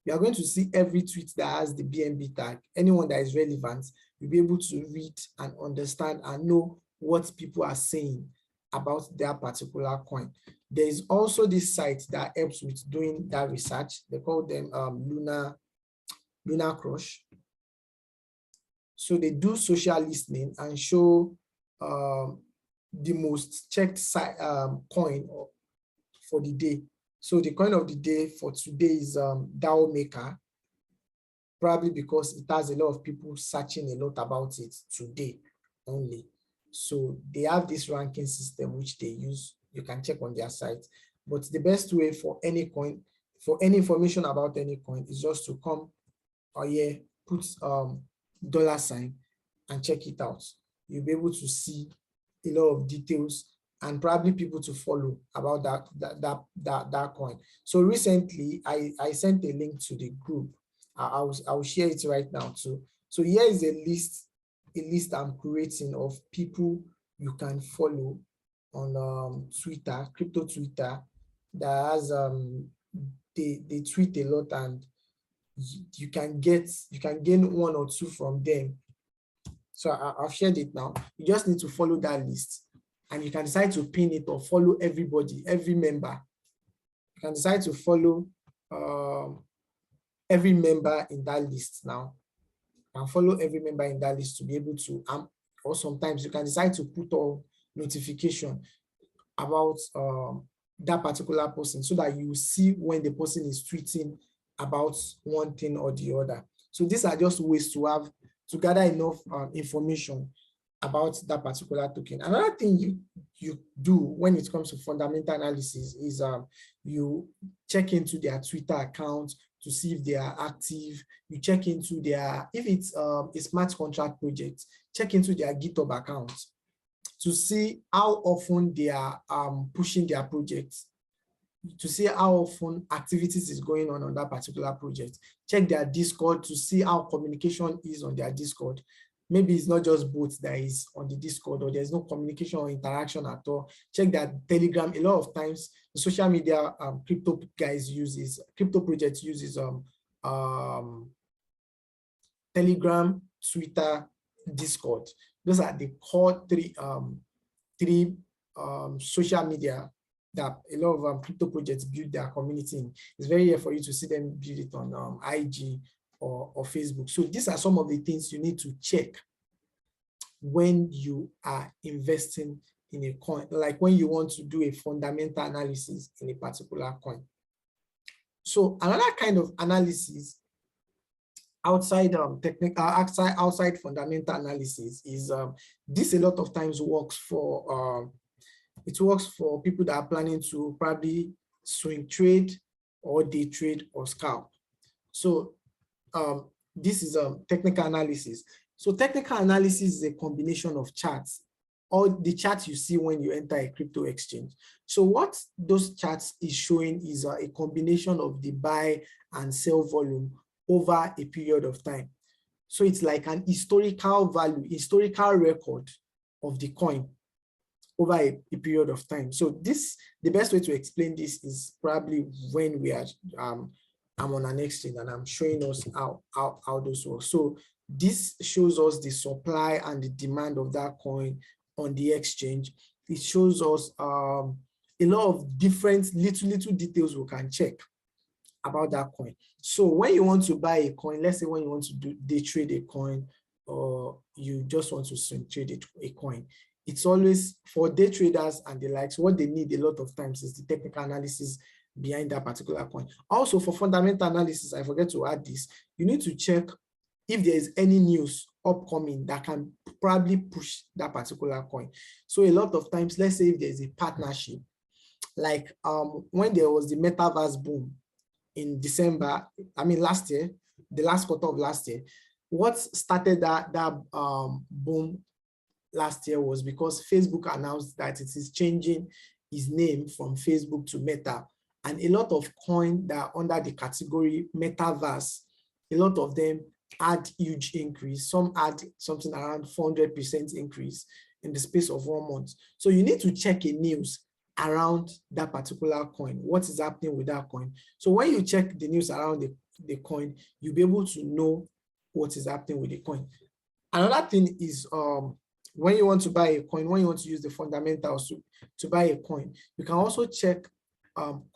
You are going to see every tweet that has the BNB tag. Anyone that is relevant, you'll be able to read and understand and know what people are saying about their particular coin. There is also this site that helps with doing that research. They call them Lunar Crush. So they do social listening and show the most checked coin for the day. So the coin of the day for today is DAO Maker, probably because it has a lot of people searching a lot about it today only. So they have this ranking system which they use. You can check on their site. But the best way for any coin, for any information about any coin, is just to come here, put $sign and check it out. You'll be able to see a lot of details and probably people to follow about that coin. So recently, I sent a link to the group. I'll share it right now too. So here is a list I'm creating of people you can follow on Twitter, crypto Twitter, that has they tweet a lot, and you can gain one or two from them. So I've shared it now. You just need to follow that list, and you can decide to pin it or follow everybody, every member. You can decide to follow every member in that list now, and follow every member in that list to be able to, or sometimes you can decide to put on notification about that particular person, so that you see when the person is tweeting about one thing or the other. So these are just ways to gather enough information about that particular token. Another thing you do when it comes to fundamental analysis is you check into their Twitter account to see if they are active. You check into their, if it's a smart contract project, check into their GitHub account to see how often they are pushing their projects, to see how often activities is going on that particular project. Check their Discord to see how communication is on their Discord. Maybe it's not just bots that is on the Discord, or there's no communication or interaction at all. Check that Telegram. A lot of times the social media crypto guys crypto projects uses Telegram, Twitter, Discord. Those are the core three social media that a lot of crypto projects build their community in. It's very rare for you to see them build it on IG or Facebook. So these are some of the things you need to check when you are investing in a coin, like when you want to do a fundamental analysis in a particular coin. So another kind of analysis outside technical, outside fundamental analysis is this a lot of times works for it works for people that are planning to probably swing trade or day trade or scalp. So this is technical analysis. So technical analysis is a combination of charts, or the charts you see when you enter a crypto exchange. So what those charts is showing is a combination of the buy and sell volume over a period of time. So it's like an historical value, historical record of the coin. over a period of time. So the best way to explain this is probably when we are, I'm on an exchange and I'm showing us how those work. So this shows us the supply and the demand of that coin on the exchange. It shows us a lot of different little details we can check about that coin. So when you want to buy a coin, let's say when you want to day trade a coin, or you just want to swing trade a coin, it's always for day traders and the likes, what they need a lot of times is the technical analysis behind that particular coin. Also for fundamental analysis, I forget to add this, you need to check if there is any news upcoming that can probably push that particular coin. So a lot of times, let's say if there's a partnership, like when there was the Metaverse boom in December, I mean last year, the last quarter of last year, what started that boom last year was because Facebook announced that it is changing its name from Facebook to Meta, and a lot of coins that are under the category Metaverse, a lot of them had huge increase. Some had something around 400% increase in the space of 1 month. So you need to check a news around that particular coin. What is happening with that coin? So when you check the news around the coin, you'll be able to know what is happening with the coin. Another thing is when you want to buy a coin, when you want to use the fundamentals to buy a coin, you can also check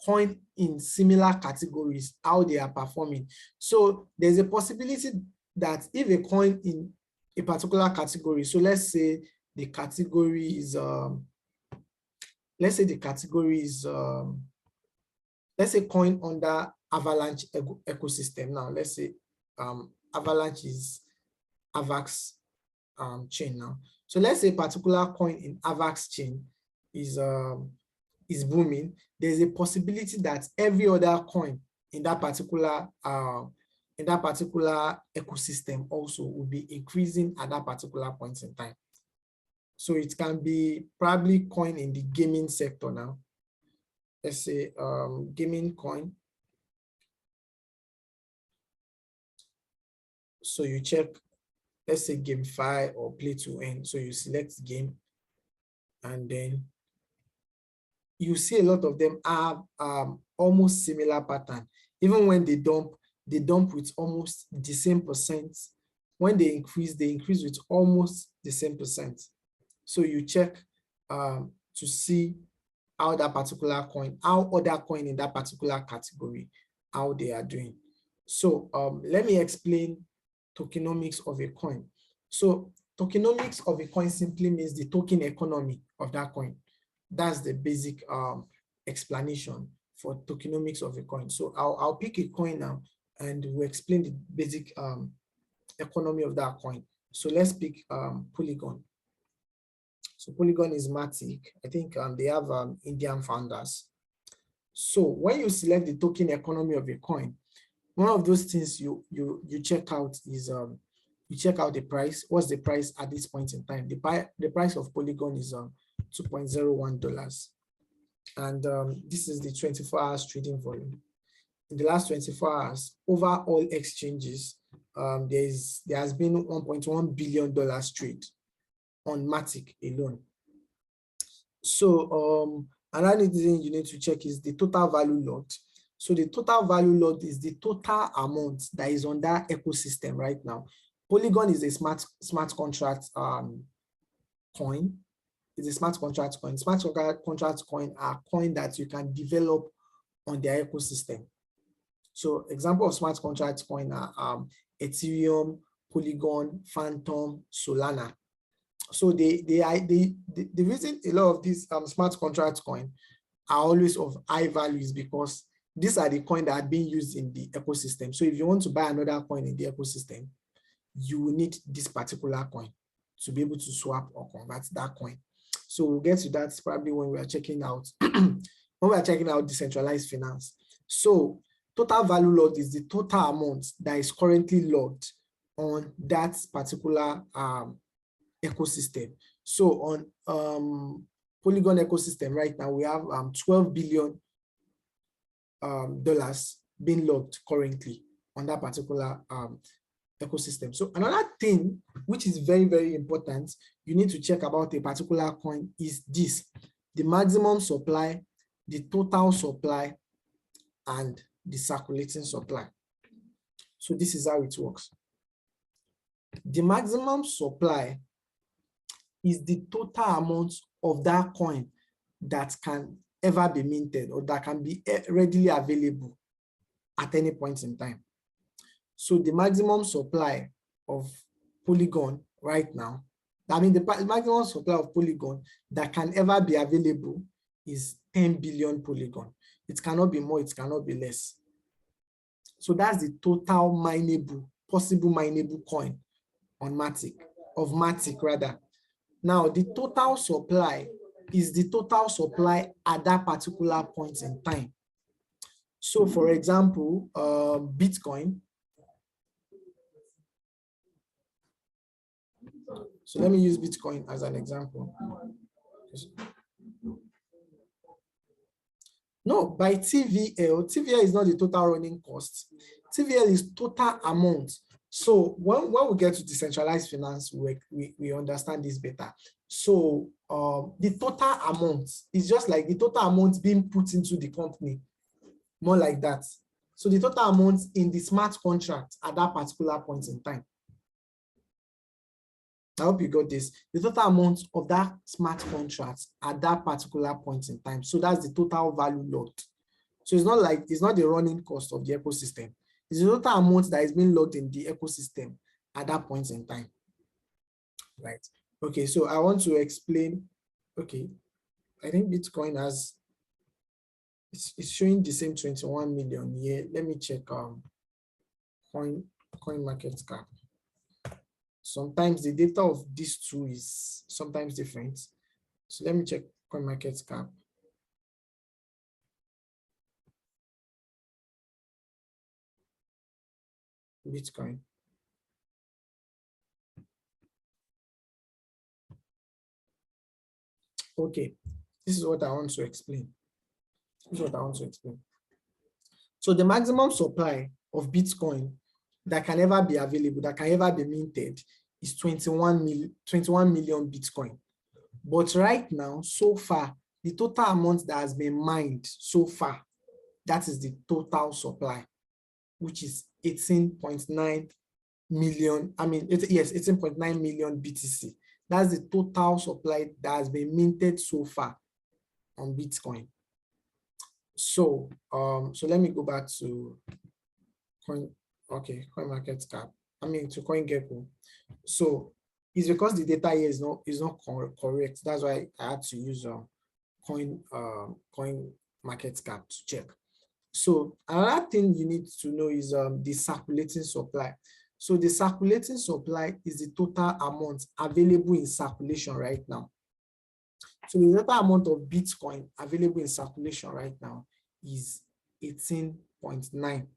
coin in similar categories, how they are performing. So there's a possibility that if a coin in a particular category, so let's say the category is, let's say coin under Avalanche ecosystem. Now, let's say Avalanche is AVAX chain now. So let's say a particular coin in AVAX chain is booming. There's a possibility that every other coin in that particular ecosystem also will be increasing at that particular point in time. So it can be probably coin in the gaming sector now. Let's say gaming coin. So you check, let's say GameFi or play to earn. So you select game, and then you see a lot of them have almost similar pattern. Even when they dump with almost the same percent. When they increase with almost the same percent. So you check to see how that particular coin, how other coin in that particular category, how they are doing. So let me explain tokenomics of a coin. So tokenomics of a coin simply means the token economy of that coin. That's the basic explanation for tokenomics of a coin. So I'll pick a coin now and we'll explain the basic economy of that coin. So let's pick Polygon. So Polygon is Matic. I think they have Indian founders. So when you select the token economy of a coin, one of those things you check out is you check out the price. What's the price at this point in time? The price of Polygon is $2.01, and this is the 24 hours trading volume. In the last 24 hours, over all exchanges, there has been $1.1 billion trade on Matic alone. So another thing you need to check is the total value locked. So the total value locked is the total amount that is on that ecosystem right now. Polygon is a smart contract coin. It's a smart contract coin. Smart contract coin are coin that you can develop on their ecosystem. So example of smart contract coin are Ethereum, Polygon, Phantom, Solana. So the reason a lot of these smart contract coin are always of high value is because these are the coins that are being used in the ecosystem. So if you want to buy another coin in the ecosystem, you will need this particular coin to be able to swap or convert that coin. So we'll get to that probably when we are checking out decentralized finance. So total value locked is the total amount that is currently locked on that particular ecosystem. So on Polygon ecosystem right now, we have $12 billion dollars being locked currently on that particular ecosystem. So another thing which is very, very important, you need to check about a particular coin is this: the maximum supply, the total supply, and the circulating supply. So this is how it works. The maximum supply is the total amount of that coin that can ever be minted or that can be readily available at any point in time. So the maximum supply of Polygon right now, I mean the maximum supply of Polygon that can ever be available is 10 billion Polygon. It cannot be more, it cannot be less. So that's the total mineable, possible mineable coin on Matic, of Matic rather. Now the total supply is the total supply at that particular point in time. So for example, Bitcoin. So let me use Bitcoin as an example. No, by TVL, TVL is not the total running cost. TVL is total amount. So when we get to decentralized finance, we understand this better. So the total amount is just like the total amount being put into the company, more like that. So the total amount in the smart contract at that particular point in time. I hope you got this. The total amount of that smart contract at that particular point in time. So that's the total value logged. So it's not the running cost of the ecosystem. It's the total amount that is being logged in the ecosystem at that point in time. Right. Okay, so I want to explain. Okay, I think Bitcoin has, it's showing the same 21 million here. Let me check coin market cap. Sometimes the data of these two is sometimes different. So let me check coin market cap. Bitcoin. Okay, this is what I want to explain. So the maximum supply of Bitcoin that can ever be available, that can ever be minted, is 21 million Bitcoin. But right now, so far, the total amount that has been mined so far, that is the total supply, which is 18.9 million. I mean, yes, 18.9 million BTC. That's the total supply that has been minted so far on Bitcoin. So, so let me go back to coin market cap. I mean to CoinGecko. So it's because the data here is not correct. That's why I had to use coin market cap to check. So another thing you need to know is the circulating supply. So the circulating supply is the total amount available in circulation right now. So the total amount of Bitcoin available in circulation right now is 18.9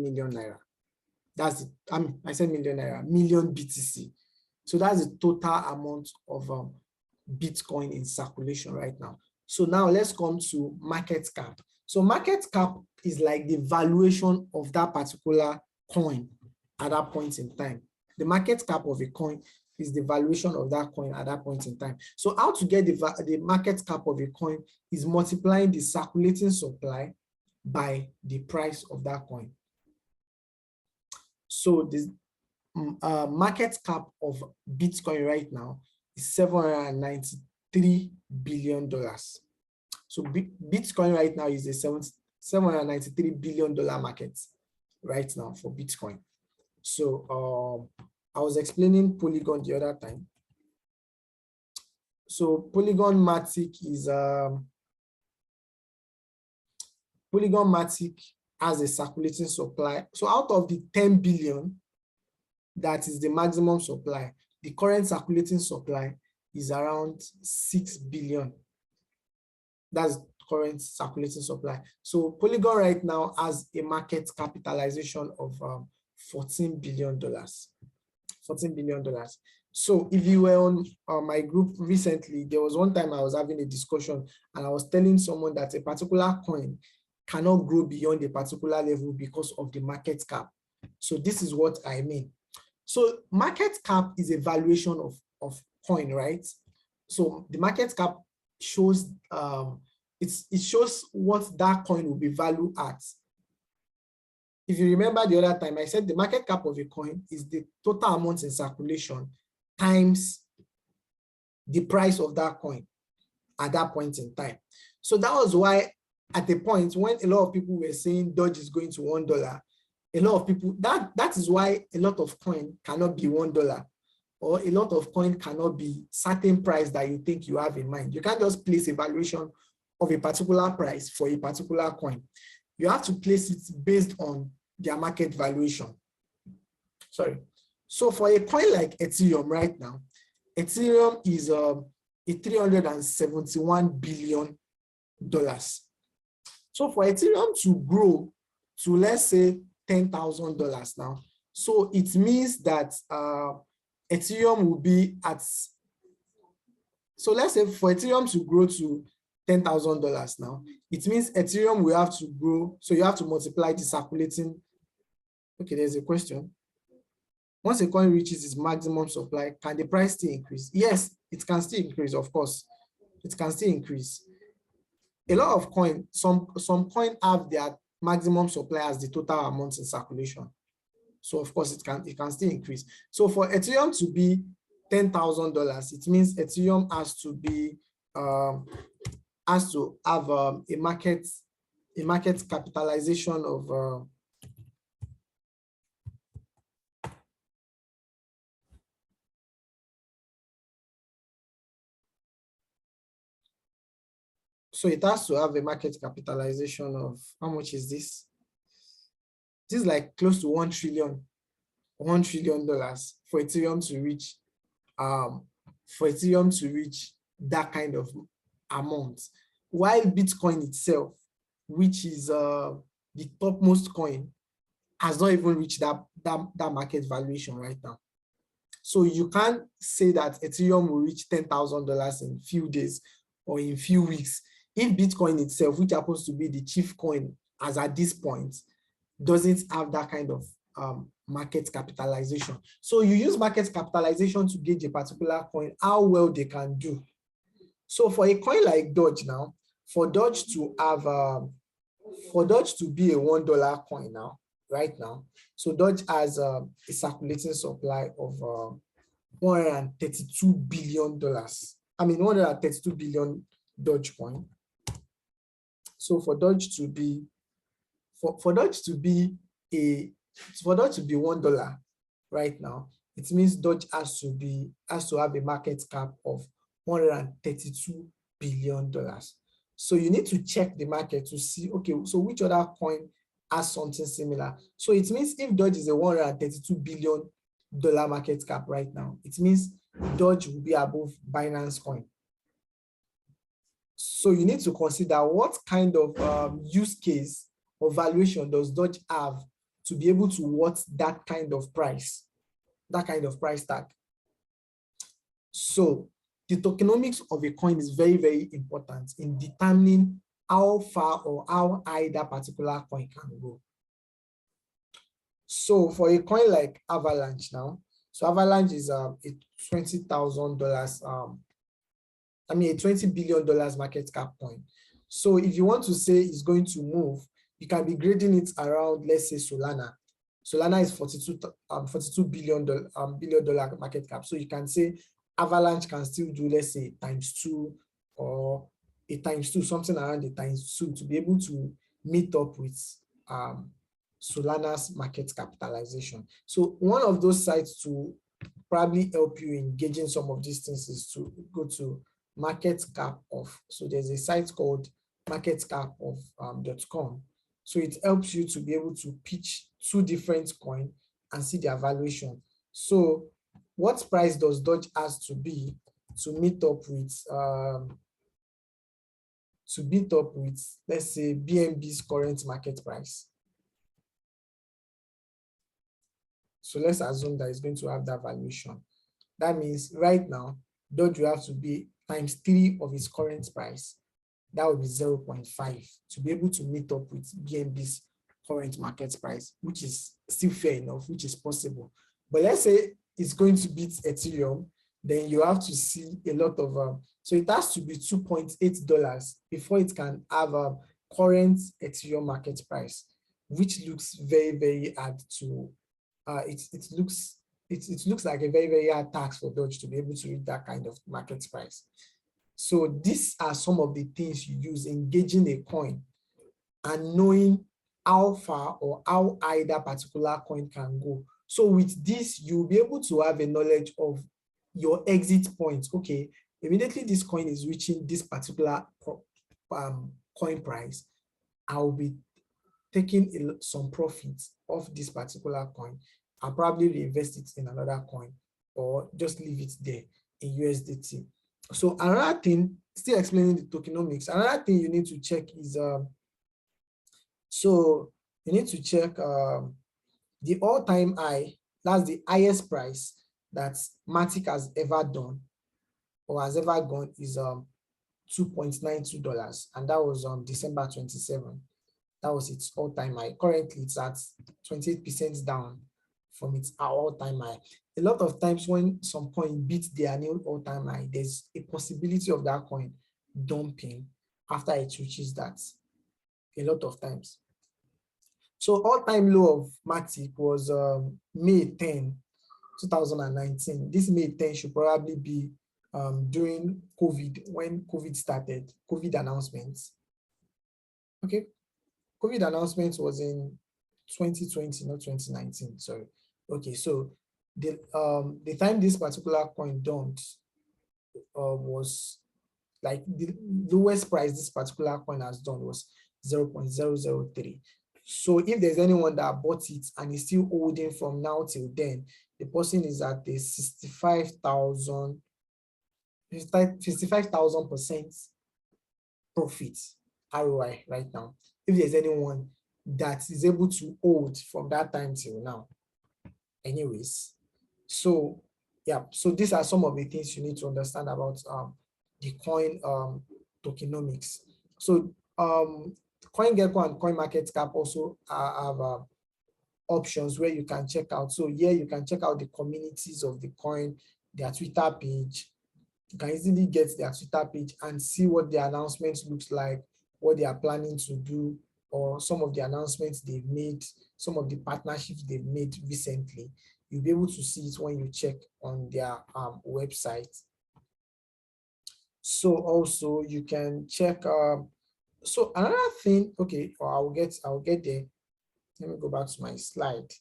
million naira. That's it. I said million naira, million BTC. So that's the total amount of Bitcoin in circulation right now. So now let's come to market cap. So market cap is like the valuation of that particular coin at that point in time. The market cap of a coin is the valuation of that coin at that point in time. So how to get the market cap of a coin is multiplying the circulating supply by the price of that coin. So this market cap of Bitcoin right now is $793 billion. So Bitcoin right now is a $793 billion market right now for Bitcoin. So I was explaining Polygon the other time. So Polygon Matic is Polygon Matic has a circulating supply. So out of the 10 billion, that is the maximum supply, the current circulating supply is around 6 billion. That's current circulating supply. So Polygon right now has a market capitalization of $14 billion. $14 billion. So if you were on my group recently, there was one time I was having a discussion and I was telling someone that a particular coin cannot grow beyond a particular level because of the market cap. So this is what I mean. So market cap is a valuation of coin, right? So the market cap shows it shows what that coin will be valued at. If you remember the other time, I said the market cap of a coin is the total amount in circulation times the price of that coin at that point in time. So that was why at the point when a lot of people were saying Doge is going to $1, a lot of people, that is why a lot of coin cannot be $1, or a lot of coin cannot be certain price that you think you have in mind. You can't just place a valuation of a particular price for a particular coin. You have to place it based on their market valuation. Sorry. So for a coin like Ethereum right now, Ethereum is a $371 billion. So for Ethereum to grow to, let's say, $10,000 now, so it means that Ethereum will be at, so let's say for Ethereum to grow to $10,000 now, it means Ethereum will have to grow, so you have to multiply the circulating. Okay, there's a question. Once a coin reaches its maximum supply, can the price still increase? Yes, it can still increase, of course. It can still increase. A lot of coin, some coin have their maximum supply as the total amount in circulation. So of course it can still increase. So for Ethereum to be $10,000, it means Ethereum has to be has to have a market capitalization of so it has to have a market capitalization of, how much is this? This is like close to $1 trillion for Ethereum to reach that kind of amount. While Bitcoin itself, which is the topmost coin, has not even reached that market valuation right now. So you can't say that Ethereum will reach $10,000 in few days or in few weeks if Bitcoin itself, which happens to be the chief coin as at this point, doesn't have that kind of market capitalization. So you use market capitalization to gauge a particular coin, how well they can do. So for a coin like Doge now, for Doge to be a $1 coin now, right now, so Doge has a circulating supply of $132 billion. I mean, $132 billion Dogecoin. So for Doge to be $1 right now, it means Doge has to have a market cap of $132 billion. So you need to check the market to see, okay, so which other coin has something similar. So it means if Doge is a $132 billion market cap right now, it means Doge will be above Binance coin. So you need to consider what kind of use case or valuation does Doge have to be able to worth that kind of price tag. So the tokenomics of a coin is very, very important in determining how far or how high that particular coin can go. So for a coin like Avalanche now, so Avalanche is a $20,000, a $20 billion market cap coin. So if you want to say it's going to move, you can be grading it around, let's say, Solana. Solana is $42 billion market cap. So you can say Avalanche can still do, let's say, ×2 or a ×2, something around a ×2 to be able to meet up with Solana's market capitalization. So one of those sites to probably help you in gauging some of these things is to go to market cap of, so there's a site called marketcap.com. So it helps you to be able to pitch two different coins and see their valuation. So what price does Doge has to be to meet up with let's say BNB's current market price? So let's assume that it's going to have that valuation. That means right now Doge will have to be ×3 of its current price. That would be 0.5 to be able to meet up with BNB's current market price, which is still fair enough, which is possible. But let's say it's going to beat Ethereum, then you have to see a lot of, so it has to be $2.8 before it can have a current Ethereum market price, which looks very, very hard to, it looks like a very, very hard task for Doge to be able to reach that kind of market price. So these are some of the things you use in gauging a coin and knowing how far or how high that particular coin can go. So with this, you'll be able to have a knowledge of your exit point. Okay, immediately this coin is reaching this particular coin price, I'll be taking some profits off this particular coin. I'll probably reinvest it in another coin or just leave it there in USDT. So another thing, still explaining the tokenomics, another thing you need to check is, so you need to check the all-time high, that's the highest price that Matic has ever done or has ever gone is $2.92, and that was on December 27. That was its all-time high. Currently, it's at 28% down from its all-time high. A lot of times when some coin beats their new all-time high, there's a possibility of that coin dumping after it reaches that, a lot of times. So all-time low of Matic was May 10, 2019. This May 10 should probably be during COVID, when COVID started, COVID announcements. Okay, COVID announcements was in 2020, not 2019, sorry. Okay, so the time this particular coin dumped was like the lowest price this particular coin has done was 0.003. So if there's anyone that bought it and is still holding from now till then, the person is at a 55,000% profit ROI right now. If there's anyone that is able to hold from that time till now. Anyways, so yeah, so these are some of the things you need to understand about the coin tokenomics. So CoinGecko and CoinMarketCap also have options where you can check out. So here you can check out the communities of the coin, their Twitter page. You can easily get their Twitter page and see what the announcements looks like, what they are planning to do, or some of the announcements they've made, some of the partnerships they've made recently. You'll be able to see it when you check on their website. So also you can check. So another thing, okay, or I'll get there. Let me go back to my slide.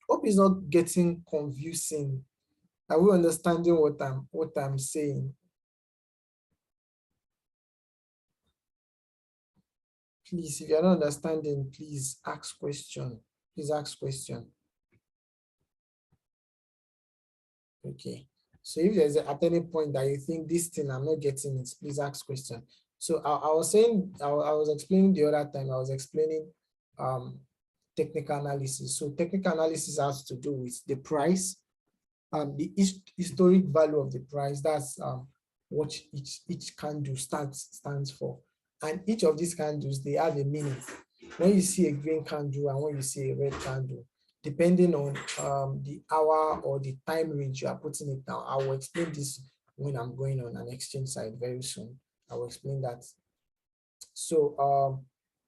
Hope it's not getting confusing. Are we understanding what I'm saying? Please, if you're not understanding, please ask question. Please ask question. Okay. So if there's at any point that you think this thing I'm not getting it, please ask question. So I was saying, I was explaining the other time, I was explaining technical analysis. So technical analysis has to do with the price, the historic value of the price. That's what each candle stands for. And each of these candles, they have a meaning. When you see a green candle and when you see a red candle, depending on the hour or the time range you are putting it down. I will explain this when I'm going on an exchange site very soon. I will explain that. So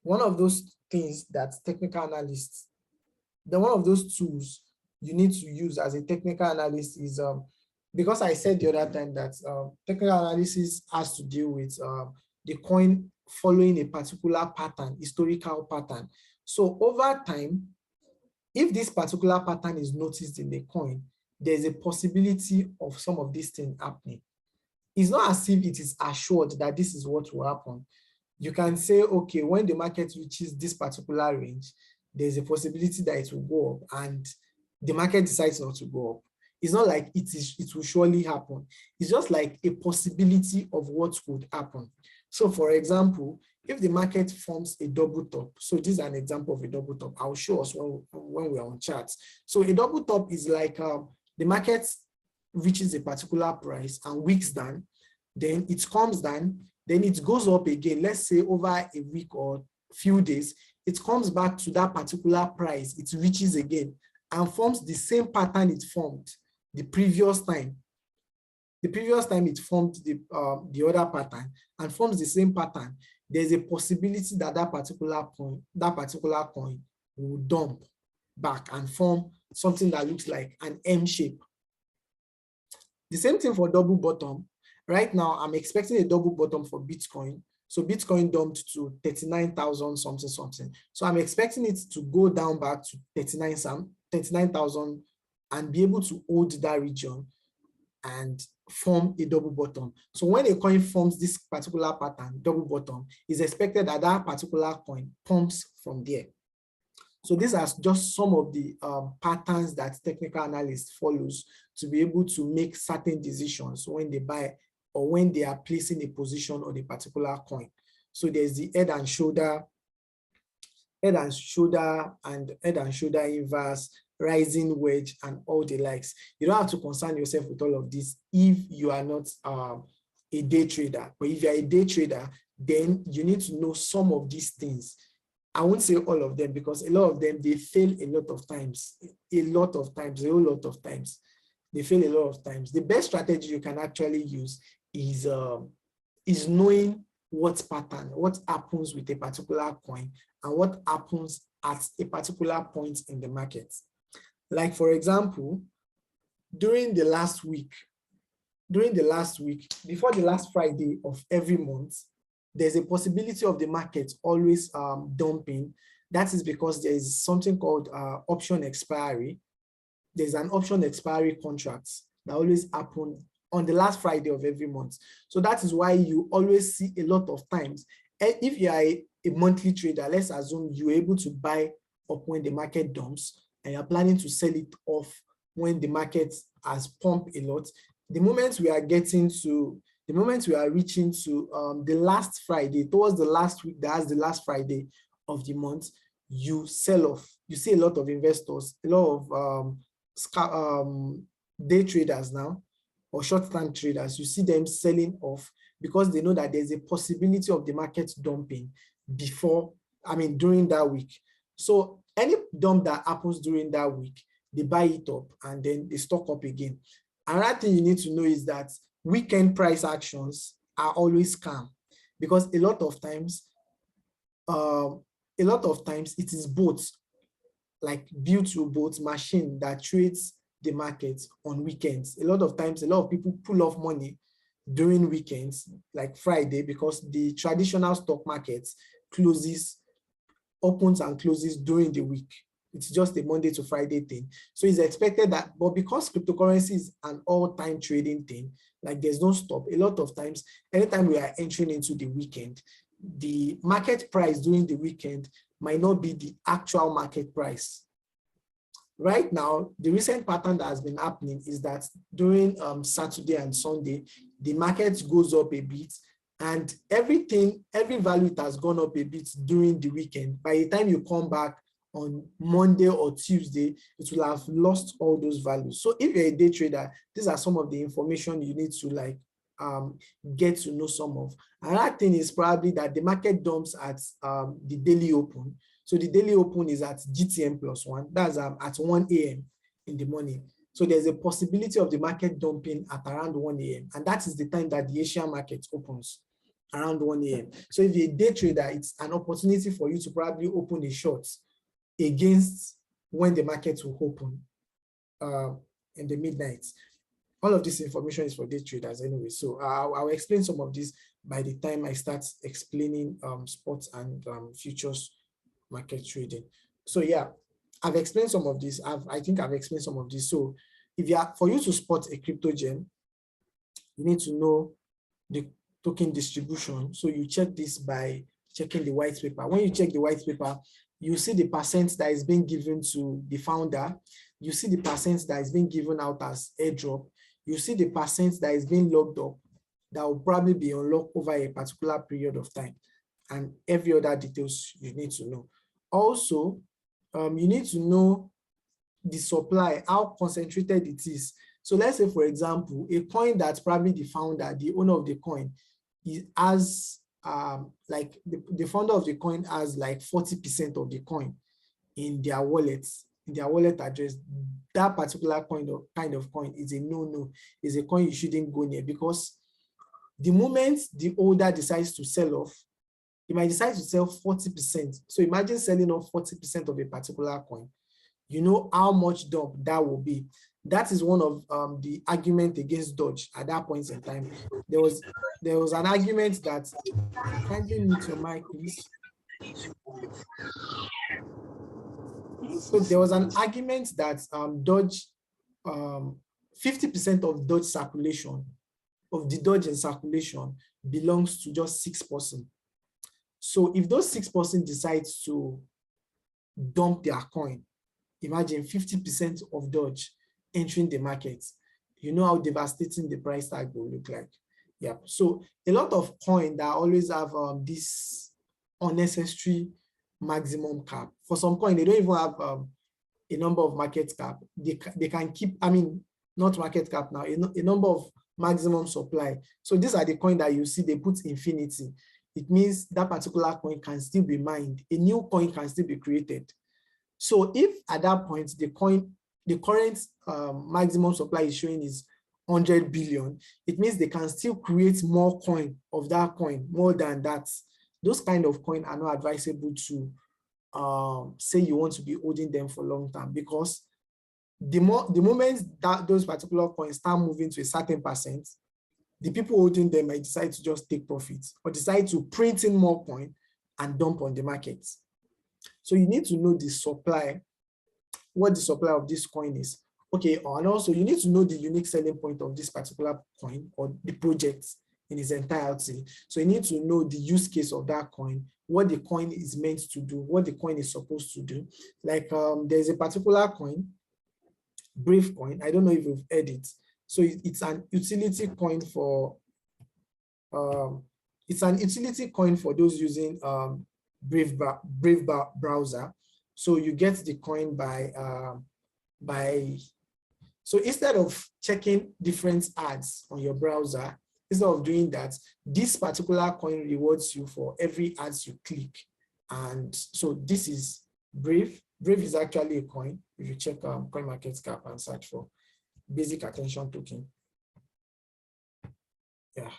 one of those things that technical analysts, one of those tools you need to use as a technical analyst is, because I said the other time that technical analysis has to deal with the coin following a particular pattern, historical pattern. So over time, if this particular pattern is noticed in the coin, there's a possibility of some of these things happening. It's not as if it is assured that this is what will happen. You can say, okay, when the market reaches this particular range, there's a possibility that it will go up, and the market decides not to go up. It's not like it will surely happen. It's just like a possibility of what could happen. So for example, if the market forms a double top, so this is an example of a double top. I'll show us when we're on charts. So a double top is like the market reaches a particular price and wicks down, then it comes down, then it goes up again, let's say over a week or few days, it comes back to that particular price, it reaches again and forms the same pattern it formed the previous time. The previous time it formed the other pattern and forms the same pattern, there's a possibility that that particular coin will dump back and form something that looks like an M shape. The same thing for double bottom. Right now, I'm expecting a double bottom for Bitcoin. So Bitcoin dumped to 39,000 something. So I'm expecting it to go down back to 39,000 and be able to hold that region and form a double bottom. So when a coin forms this particular pattern, double bottom, it's expected that that particular coin pumps from there. So these are just some of the patterns that technical analysts follows to be able to make certain decisions when they buy or when they are placing a position on a particular coin. So there's the head and shoulder inverse, rising wedge, and all the likes. You don't have to concern yourself with all of this if you are not a day trader. But if you're a day trader, then you need to know some of these things. I won't say all of them because a lot of them, they fail a lot of times. A whole lot of times. They fail a lot of times. The best strategy you can actually use is knowing what happens with a particular coin and what happens at a particular point in the market. Like for example, during the last week, before the last Friday of every month, there's a possibility of the market always dumping. That is because there is something called option expiry. There's an option expiry contract that always happens on the last Friday of every month. So that is why you always see a lot of times, if you are a monthly trader, let's assume you're able to buy up when the market dumps and you're planning to sell it off when the market has pumped a lot. The moment we are reaching to the last Friday, towards the last week, that's the last Friday of the month, you sell off. You see a lot of investors, a lot of day traders now, or short-term traders, you see them selling off because they know that there's a possibility of the market dumping during that week. So any dump that happens during that week, they buy it up and then they stock up again. Another thing you need to know is that weekend price actions are always calm because a lot of times it is bots, like built-to-boat machine that trades the market on weekends. A lot of times, a lot of people pull off money during weekends, like Friday, because the traditional stock market opens and closes during the week. It's just a Monday to Friday thing. So it's expected that, but because cryptocurrency is an all-time trading thing, like there's no stop. A lot of times, anytime we are entering into the weekend, the market price during the weekend might not be the actual market price. Right now, the recent pattern that has been happening is that during Saturday and Sunday, the market goes up a bit, and every value that has gone up a bit during the weekend, by the time you come back on Monday or Tuesday, it will have lost all those values. So if you're a day trader, these are some of the information you need to get to know some of. Another thing is probably that the market dumps at the daily open. So the daily open is at GTM +1. That's at 1 a.m. in the morning. So there's a possibility of the market dumping at around 1 a.m. And that is the time that the Asian market opens, around 1 a.m. So if you're a day trader, it's an opportunity for you to probably open a short against when the market will open in the midnight. All of this information is for day traders anyway. So I'll explain some of this by the time I start explaining sports and futures market trading. So yeah, I've explained some of this. I think I've explained some of this. So for you to spot a crypto gem, you need to know the token distribution. So you check this by checking the white paper. When you check the white paper, you see the percent that is being given to the founder. You see the percent that is being given out as airdrop. You see the percent that is being locked up that will probably be unlocked over a particular period of time, and every other details you need to know. Also, you need to know the supply, how concentrated it is. So let's say, for example, a coin that's probably the founder, the owner of the coin, it has like the founder of the coin has like 40% of the coin in their wallets, in their wallet address. That particular kind of coin is a no-no, is a coin you shouldn't go near, because the moment the holder decides to sell off, he might decide to sell 40%. So imagine selling off 40% of a particular coin. You know how much dump that will be. That is one of the argument against Dodge at that point in time. There was an argument that, kindly mute your mic, please. So there was an argument that Dodge, 50% of Dodge circulation, of the Dodge in circulation, belongs to just 6%. So if those 6% decide to dump their coin, imagine 50% of Dodge entering the market. You know how devastating the price tag will look like. Yeah. So a lot of coins that always have this unnecessary maximum cap. For some coin, they don't even have a number of market cap. They can keep, I mean, not market cap now, a number of maximum supply. So these are the coin that you see they put infinity. It means that particular coin can still be mined. A new coin can still be created. So if at that point the current maximum supply is showing is 100 billion, it means they can still create more coin of that coin, more than that. Those kind of coin are not advisable to say you want to be holding them for long term, because the moment that those particular coins start moving to a certain percent, the people holding them might decide to just take profits or decide to print in more coin and dump on the market. So you need to know the supply, what the supply of this coin is. Okay, and also you need to know the unique selling point of this particular coin or the project in its entirety. So you need to know the use case of that coin, what the coin is meant to do, what the coin is supposed to do. Like there's a particular coin, Brave coin. I don't know if you've heard it. So it's an utility coin for those using Brave browser. So you get the coin so instead of checking different ads on your browser, instead of doing that, this particular coin rewards you for every ads you click. And so this is Brave. Brave is actually a coin. If you check CoinMarketCap and search for basic attention token. Yeah.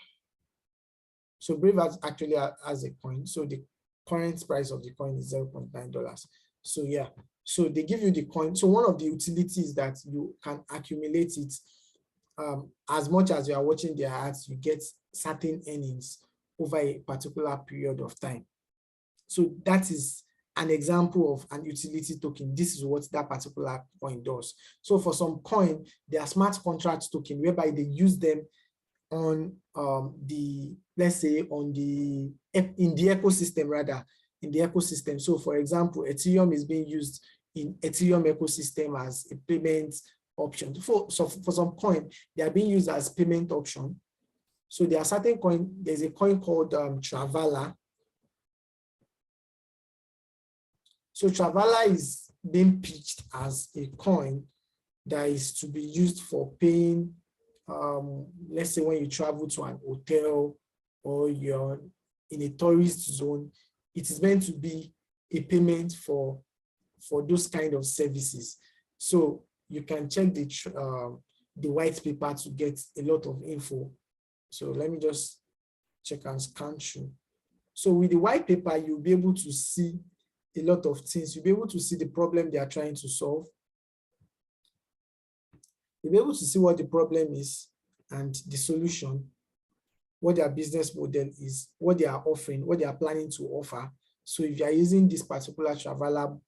So Brave actually has a coin. So the current price of the coin is $0.9. So yeah, so they give you the coin. So one of the utilities that you can accumulate it, as much as you are watching their ads, you get certain earnings over a particular period of time. So that is an example of an utility token. This is what that particular coin does. So for some coin, they are smart contract token, whereby they use them on let's say in the ecosystem rather, in the ecosystem. So for example, Ethereum is being used in Ethereum ecosystem as a payment option. For some coin, they are being used as payment option. So there are certain coin, there's a coin called Travala. So Travala is being pitched as a coin that is to be used for paying, let's say when you travel to an hotel or you're in a tourist zone, it is meant to be a payment for those kind of services. So you can check the white paper to get a lot of info. So let me just check and scan through. So with the white paper, you'll be able to see a lot of things. You'll be able to see the problem they are trying to solve. You'll be able to see what the problem is and the solution, what their business model is, what they are offering, what they are planning to offer. So if you are using this particular Travala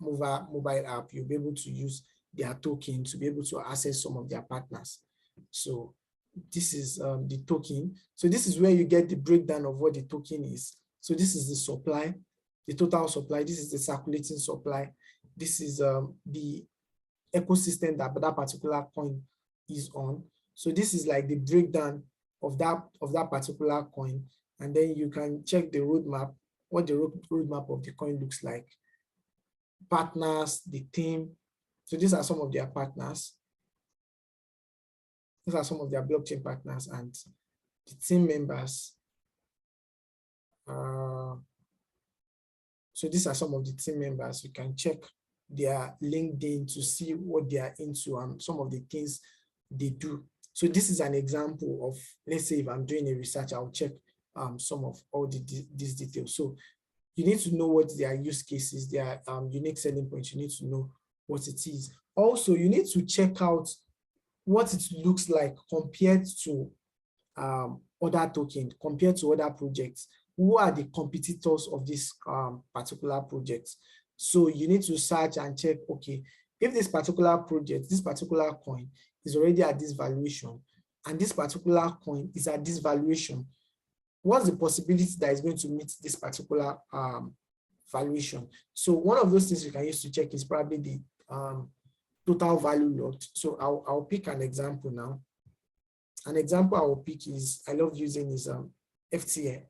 mobile app, you'll be able to use their token to be able to access some of their partners. So this is the token. So this is where you get the breakdown of what the token is. So this is the supply, the total supply. This is the circulating supply. This is the ecosystem that particular coin is on. So this is like the breakdown of that particular coin. And then you can check the roadmap, what the roadmap of the coin looks like. Partners, the team. So these are some of their partners. These are some of their blockchain partners and the team members. So these are some of the team members. You can check their LinkedIn to see what they are into and some of the things they do. So this is an example of, let's say if I'm doing a research, I'll check some of all these details. So you need to know what their use cases, their unique selling points. You need to know what it is. Also, you need to check out what it looks like compared to other tokens, compared to other projects. Who are the competitors of this particular project? So you need to search and check, okay, if this particular project, this particular coin is already at this valuation, and this particular coin is at this valuation, what's the possibility that is going to meet this particular valuation? So one of those things you can use to check is probably the total value locked. So I'll pick an example now. An example I will pick is, I love using is FTN.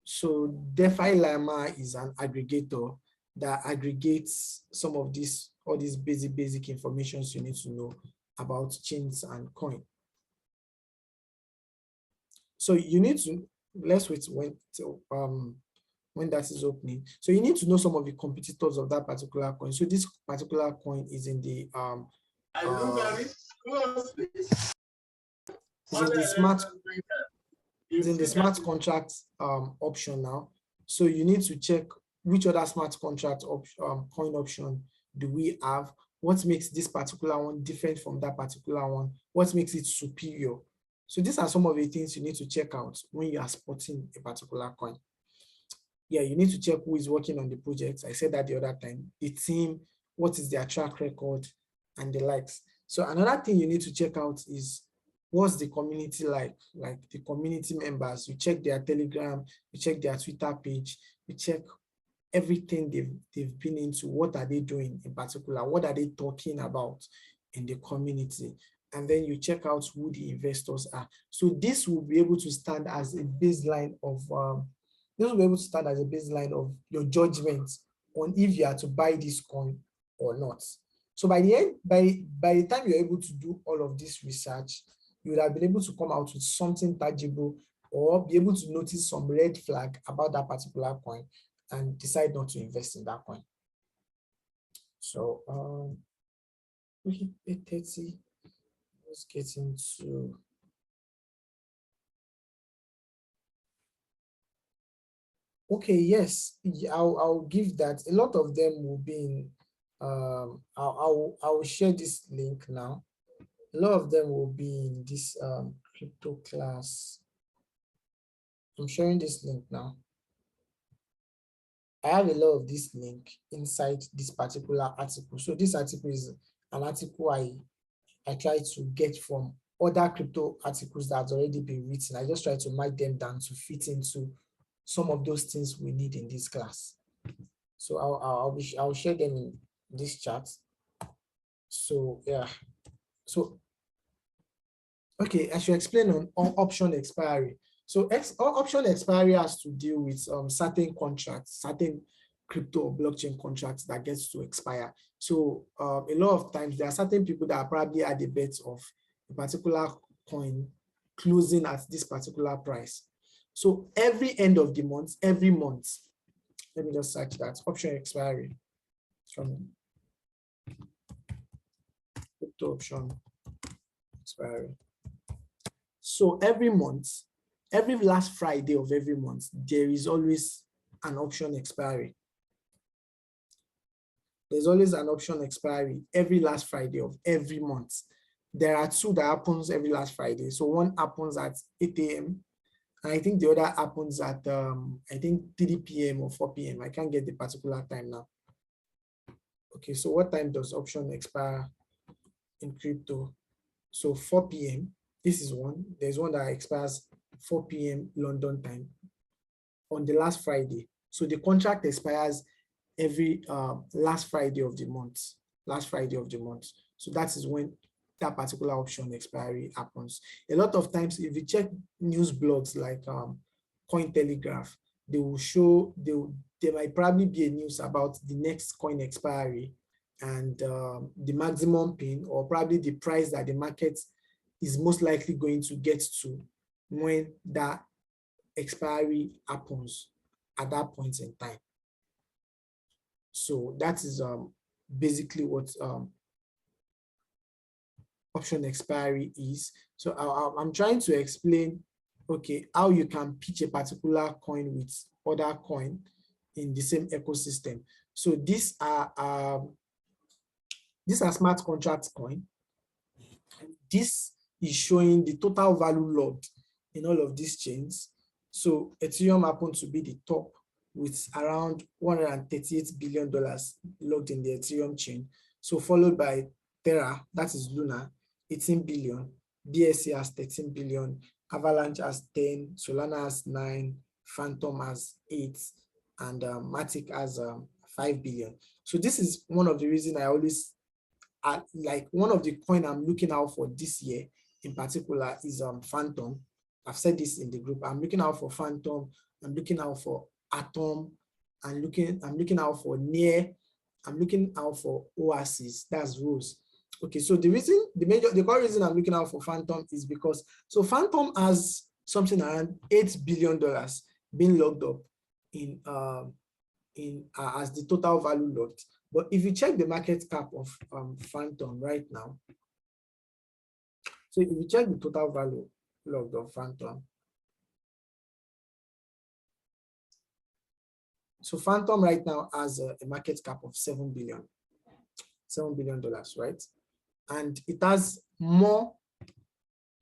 So DeFi Llama is an aggregator that aggregates some of this, all these basic information you need to know about chains and coin. So you need to, let's wait when that is opening. So you need to know some of the competitors of that particular coin. So this particular coin is in the smart contract option now. So you need to check which other smart contract coin option do we have, what makes this particular one different from that particular one, what makes it superior. So these are some of the things you need to check out when you are spotting a particular coin. Yeah, you need to check who is working on the project. I said that the other time, the team, what is their track record and the likes. So another thing you need to check out is, what's the community like the community members. You check their Telegram, you check their Twitter page, you check everything they've been into. What are they doing in particular? What are they talking about in the community? And then you check out who the investors are. So this will be able to stand as a baseline of your judgment on if you are to buy this coin or not. So by the end, by the time you're able to do all of this research, you would have been able to come out with something tangible, or be able to notice some red flag about that particular coin and decide not to invest in that coin. So we hit 8:30. Let's get into. Okay, yes, I'll give that. A lot of them will be in. I'll share this link now. A lot of them will be in this crypto class. I'm sharing this link now. I have a lot of this link inside this particular article. So this article is an article I try to get from other crypto articles that have already been written. I just try to mark them down to fit into some of those things we need in this class. So I'll share them in this chat. So yeah. So okay, I should explain on option expiry. So option expiry has to deal with certain contracts, certain crypto or blockchain contracts that gets to expire. So a lot of times there are certain people that are probably at the bet of a particular coin closing at this particular price. So every end of the month, every month, let me just search that option expiry from crypto option expiry. So every month, every last Friday of every month, there is always an option expiry. There's always an option expiry every last Friday of every month. There are two that happens every last Friday. So one happens at 8 a.m. and I think the other happens at I think 3 p.m. or 4 p.m. I can't get the particular time now. Okay, so what time does option expire in crypto? So 4 p.m. This is one. There's one that expires 4 p.m. London time on the last Friday. So the contract expires every last Friday of the month. Last Friday of the month. So that is when that particular option expiry happens. A lot of times, if you check news blogs like Cointelegraph, they will show there might probably be a news about the next coin expiry and the maximum pin, or probably the price that the market is most likely going to get to when that expiry happens at that point in time. So that is basically what option expiry is. So I'm trying to explain, okay, how you can pitch a particular coin with other coin in the same ecosystem. So these are smart contract coin. This is showing the total value logged in all of these chains. So Ethereum happens to be the top with around $138 billion logged in the Ethereum chain. So followed by Terra, that is Luna, 18 billion, BSC has 13 billion, Avalanche has 10, Solana has 9, Phantom has 8, and Matic has 5 billion. So this is one of the reasons I always, like one of the coin I'm looking out for this year in particular is Phantom. I've said this in the group. I'm looking out for Phantom. I'm looking out for Atom. I'm looking out for Near. I'm looking out for Oasis. That's Rose. Okay, so the core reason I'm looking out for Phantom is because so Phantom has something around $8 billion being logged up in as the total value logged. But if you check the market cap of Phantom right now, so if you check the total value logged of Phantom, so Phantom right now has a market cap of $7 billion, right? And it has more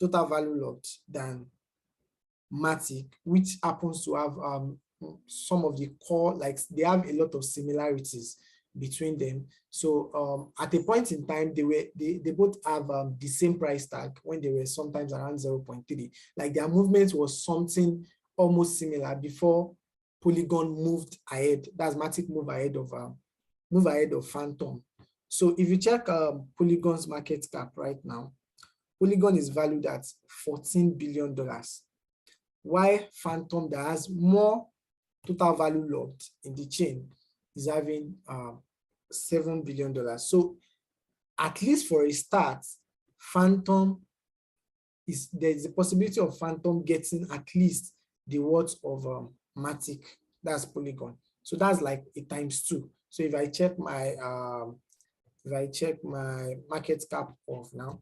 total value logged than Matic, which happens to have some of the core, like they have a lot of similarities between them. So at a point in time, they both have the same price tag when they were sometimes around 0.3. Like their movement was something almost similar before Polygon moved ahead. That's Matic move ahead of Phantom. So if you check Polygon's market cap right now, Polygon is valued at $14 billion. Why Phantom, that has more total value logged in the chain, is having $7 billion. So at least for a start, Phantom there's a possibility of Phantom getting at least the worth of Matic, that's Polygon. So that's like a ×2. So if I check my market cap of now,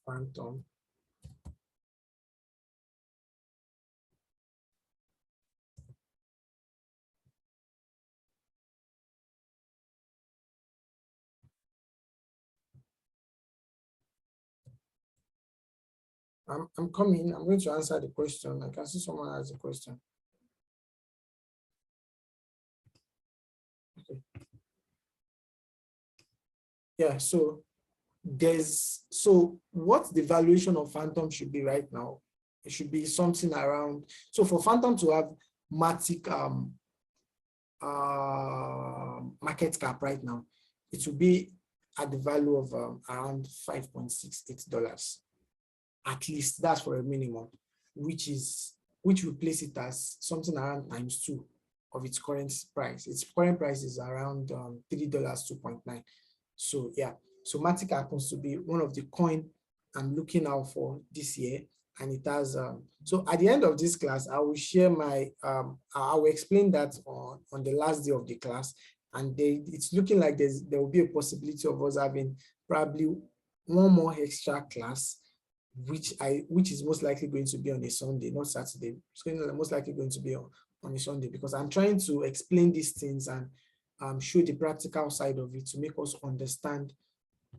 Phantom, I'm coming. I'm going to answer the question. I can see someone has a question. Okay. Yeah, so what the valuation of Phantom should be right now? It should be something around, so for Phantom to have Matic market cap right now, it will be at the value of around $5.68. At least that's for a minimum, which will place it as something around ×2 of its current price. Its current price is around $3, 2.9. So yeah, so Matic happens to be one of the coin I'm looking out for this year, and it has so at the end of this class, I will share my I will explain that on the last day of the class, and it's looking like there will be a possibility of us having probably one more extra class, which is most likely going to be on a Sunday, not Saturday. It's most likely going to be on a Sunday, because I'm trying to explain these things and show the practical side of it to make us understand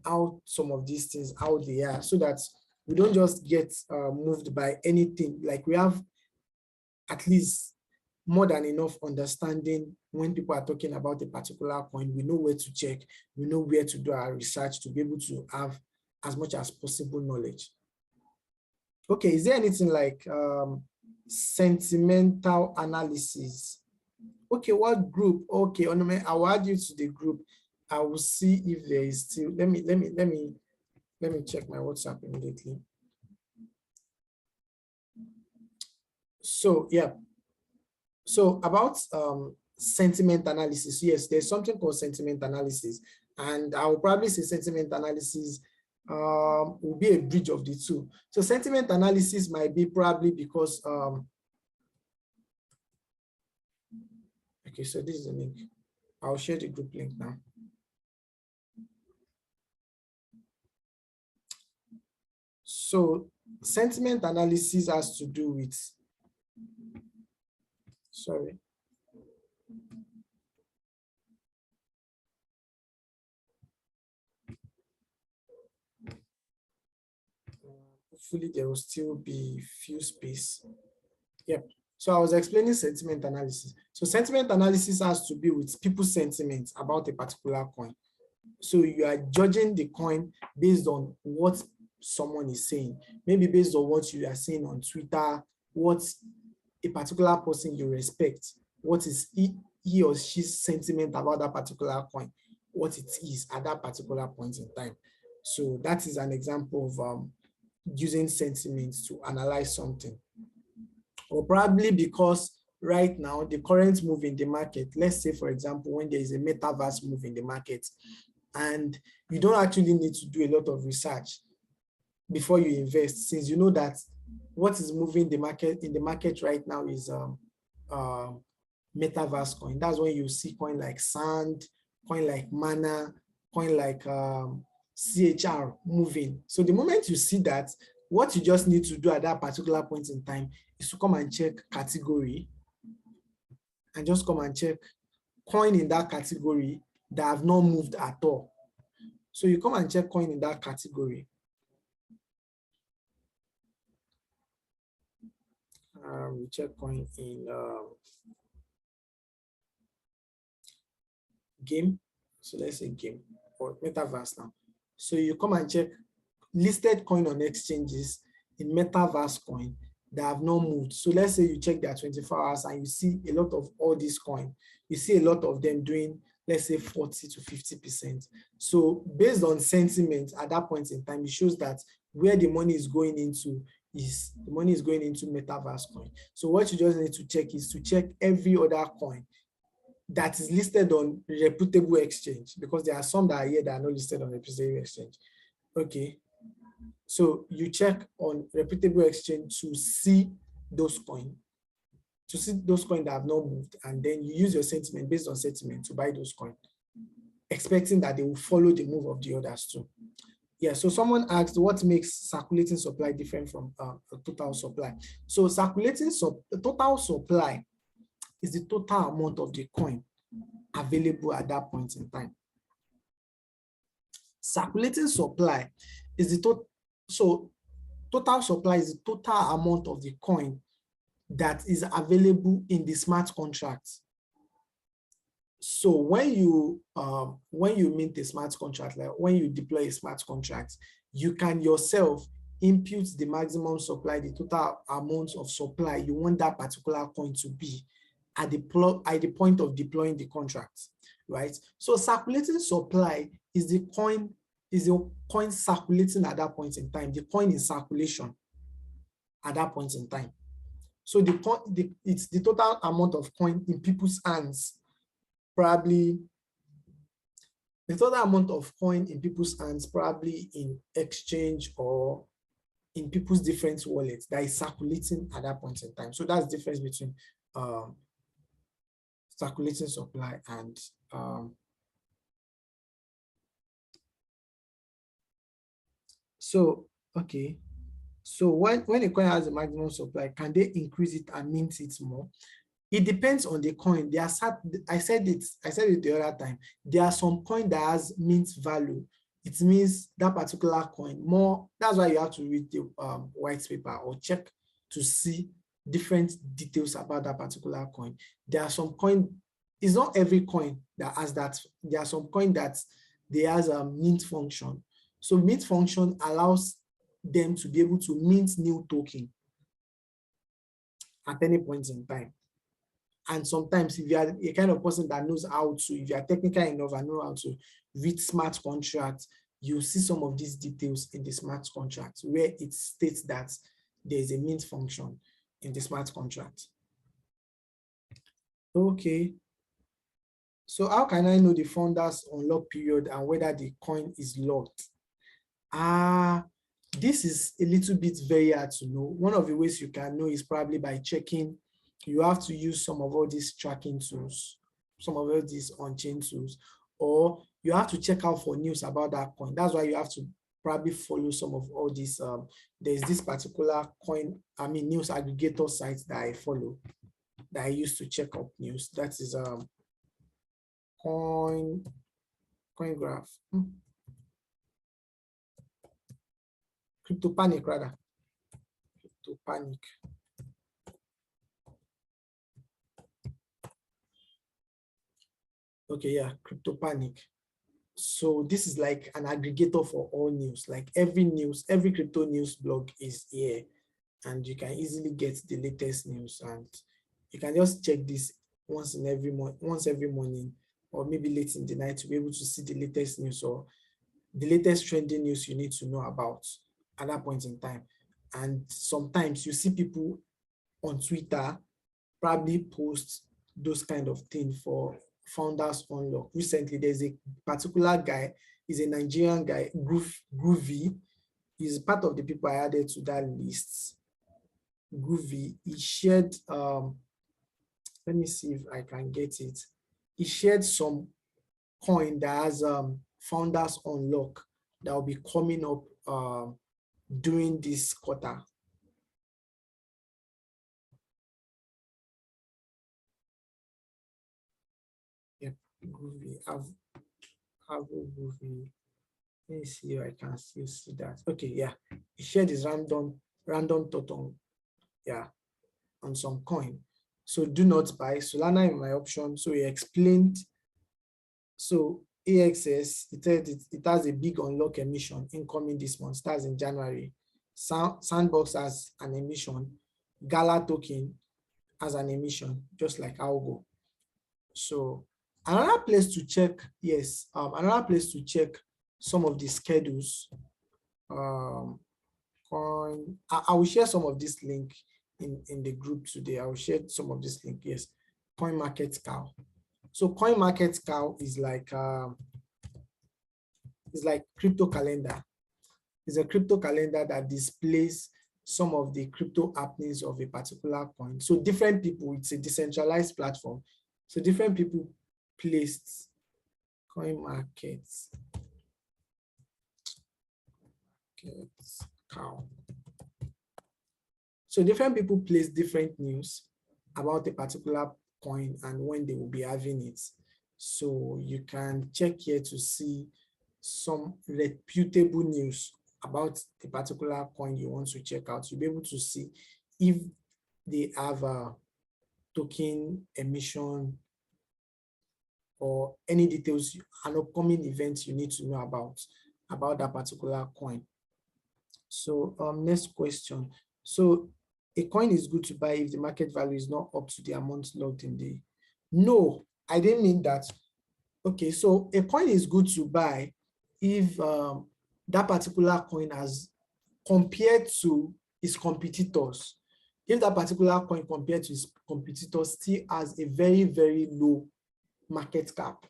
how some of these things, how they are, so that we don't just get moved by anything. Like we have at least more than enough understanding when people are talking about a particular coin. We know where to check, we know where to do our research to be able to have as much as possible knowledge. Okay, is there anything like sentimental analysis? Okay, what group? Okay, I will add you to the group. I will see if there is still. Let me check my WhatsApp immediately. So yeah, So about sentiment analysis, yes, there's something called sentiment analysis, and I will probably say sentiment analysis will be a bridge of the two. So sentiment analysis might be probably because okay, so this is the link. I'll share the group link now. So sentiment analysis has to do with, sorry. Hopefully there will still be few space. Yep. So I was explaining sentiment analysis. So sentiment analysis has to be with people's sentiments about a particular coin. So you are judging the coin based on what someone is saying, maybe based on what you are saying on Twitter, what a particular person you respect, what is he or she's sentiment about that particular coin, what it is at that particular point in time. So that is an example of using sentiments to analyze something. Or probably because right now the current move in the market, let's say for example, when there is a metaverse move in the market, and you don't actually need to do a lot of research before you invest, since you know that what is moving the market in the market right now is metaverse coin. That's when you see coin like Sand, coin like Mana, coin like CHR moving. So the moment you see that, what you just need to do at that particular point in time is to come and check category and just come and check coin in that category that have not moved at all. So you come and check coin in that category. We check coin in game. So let's say game or metaverse now. So you come and check listed coin on exchanges in metaverse coin that have not moved. So let's say you check their 24 hours and you see a lot of all these coin. You see a lot of them doing, let's say 40 to 50%. So based on sentiment at that point in time, it shows that where the money is going into is the money is going into metaverse coin. So what you just need to check is to check every other coin that is listed on reputable exchange, because there are some that are here that are not listed on reputable exchange. Okay. So you check on reputable exchange to see those coins, that have not moved, and then you use your sentiment based on sentiment to buy those coins, expecting that they will follow the move of the others too. Yeah, so someone asked what makes circulating supply different from total supply. So total supply is the total amount of the coin available at that point in time. Circulating supply is the total. So total supply is the total amount of the coin that is available in the smart contract. So when you mint a smart contract, like when you deploy a smart contract, you can yourself impute the maximum supply, the total amount of supply you want that particular coin to be at the point of deploying the contract, right? So circulating supply is the coin circulating at that point in time, the coin in circulation at that point in time. So it's the total amount of coin in people's hands, probably the total amount of coin in people's hands, probably in exchange or in people's different wallets that is circulating at that point in time. So that's the difference between circulating supply and so okay. So when a coin has a maximum supply, can they increase it and mint it more? It depends on the coin. I said it the other time. There are some coin that has mint value. It means that particular coin more. That's why you have to read the white paper or check to see different details about that particular coin. There are some coin. It's not every coin that has that. There are some coin that they has a mint function. So mint function allows them to be able to mint new token at any point in time. And sometimes if you are a kind of person that knows how to, if you are technical enough and know how to read smart contracts, you see some of these details in the smart contract where it states that there is a mint function in the smart contract. Okay. So how can I know the founder's unlock period and whether the coin is locked? This is a little bit very hard to know. One of the ways you can know is probably by checking. You have to use some of all these tracking tools, some of all these on-chain tools, or you have to check out for news about that coin. That's why you have to probably follow some of all these. There's this particular news aggregator site that I follow, that I used to check up news. That is coin graph. Crypto Panic rather. Crypto Panic. Okay, yeah, Crypto Panic. So this is like an aggregator for all news. Like every crypto news blog is here, and you can easily get the latest news, and you can just check this once every morning, or maybe late in the night, to be able to see the latest news or the latest trending news you need to know about at that point in time. And sometimes you see people on Twitter probably post those kind of things for founders unlock. Recently, there's a particular guy, he's a Nigerian guy, Groovy. He's part of the people I added to that list. Groovy, he shared, let me see if I can get it. He shared some coin that has founders unlock that will be coming up during this quarter. Yep, Groovy. Groovy. Let me see if I can still see that. Okay, yeah. He shared his random thought on some coin. So do not buy Solana in my option. So he explained. So AXS, it has a big unlock emission incoming this month, starts in January. Sandbox has an emission. Gala token has an emission, just like Algo. So another place to check, another place to check some of the schedules. Coin. I will share some of this link in the group today. I will share some of this link. Yes, Coin Market Cow. So Coin Market Cow is like crypto calendar. It's a crypto calendar that displays some of the crypto happenings of a particular coin. So different people, it's a decentralized platform. So different people placed Coin Markets Cow. So different people place different news about a particular coin and when they will be having it. So you can check here to see some reputable news about the particular coin you want to check out. You'll be able to see if they have a token emission or any details, an upcoming event you need to know about that particular coin. So next question. So a coin is good to buy if the market value is not up to the amount locked in the. No, I didn't mean that. Okay, so a coin is good to buy if that particular coin has, compared to its competitors, if that particular coin compared to its competitors still has a very, very low market cap,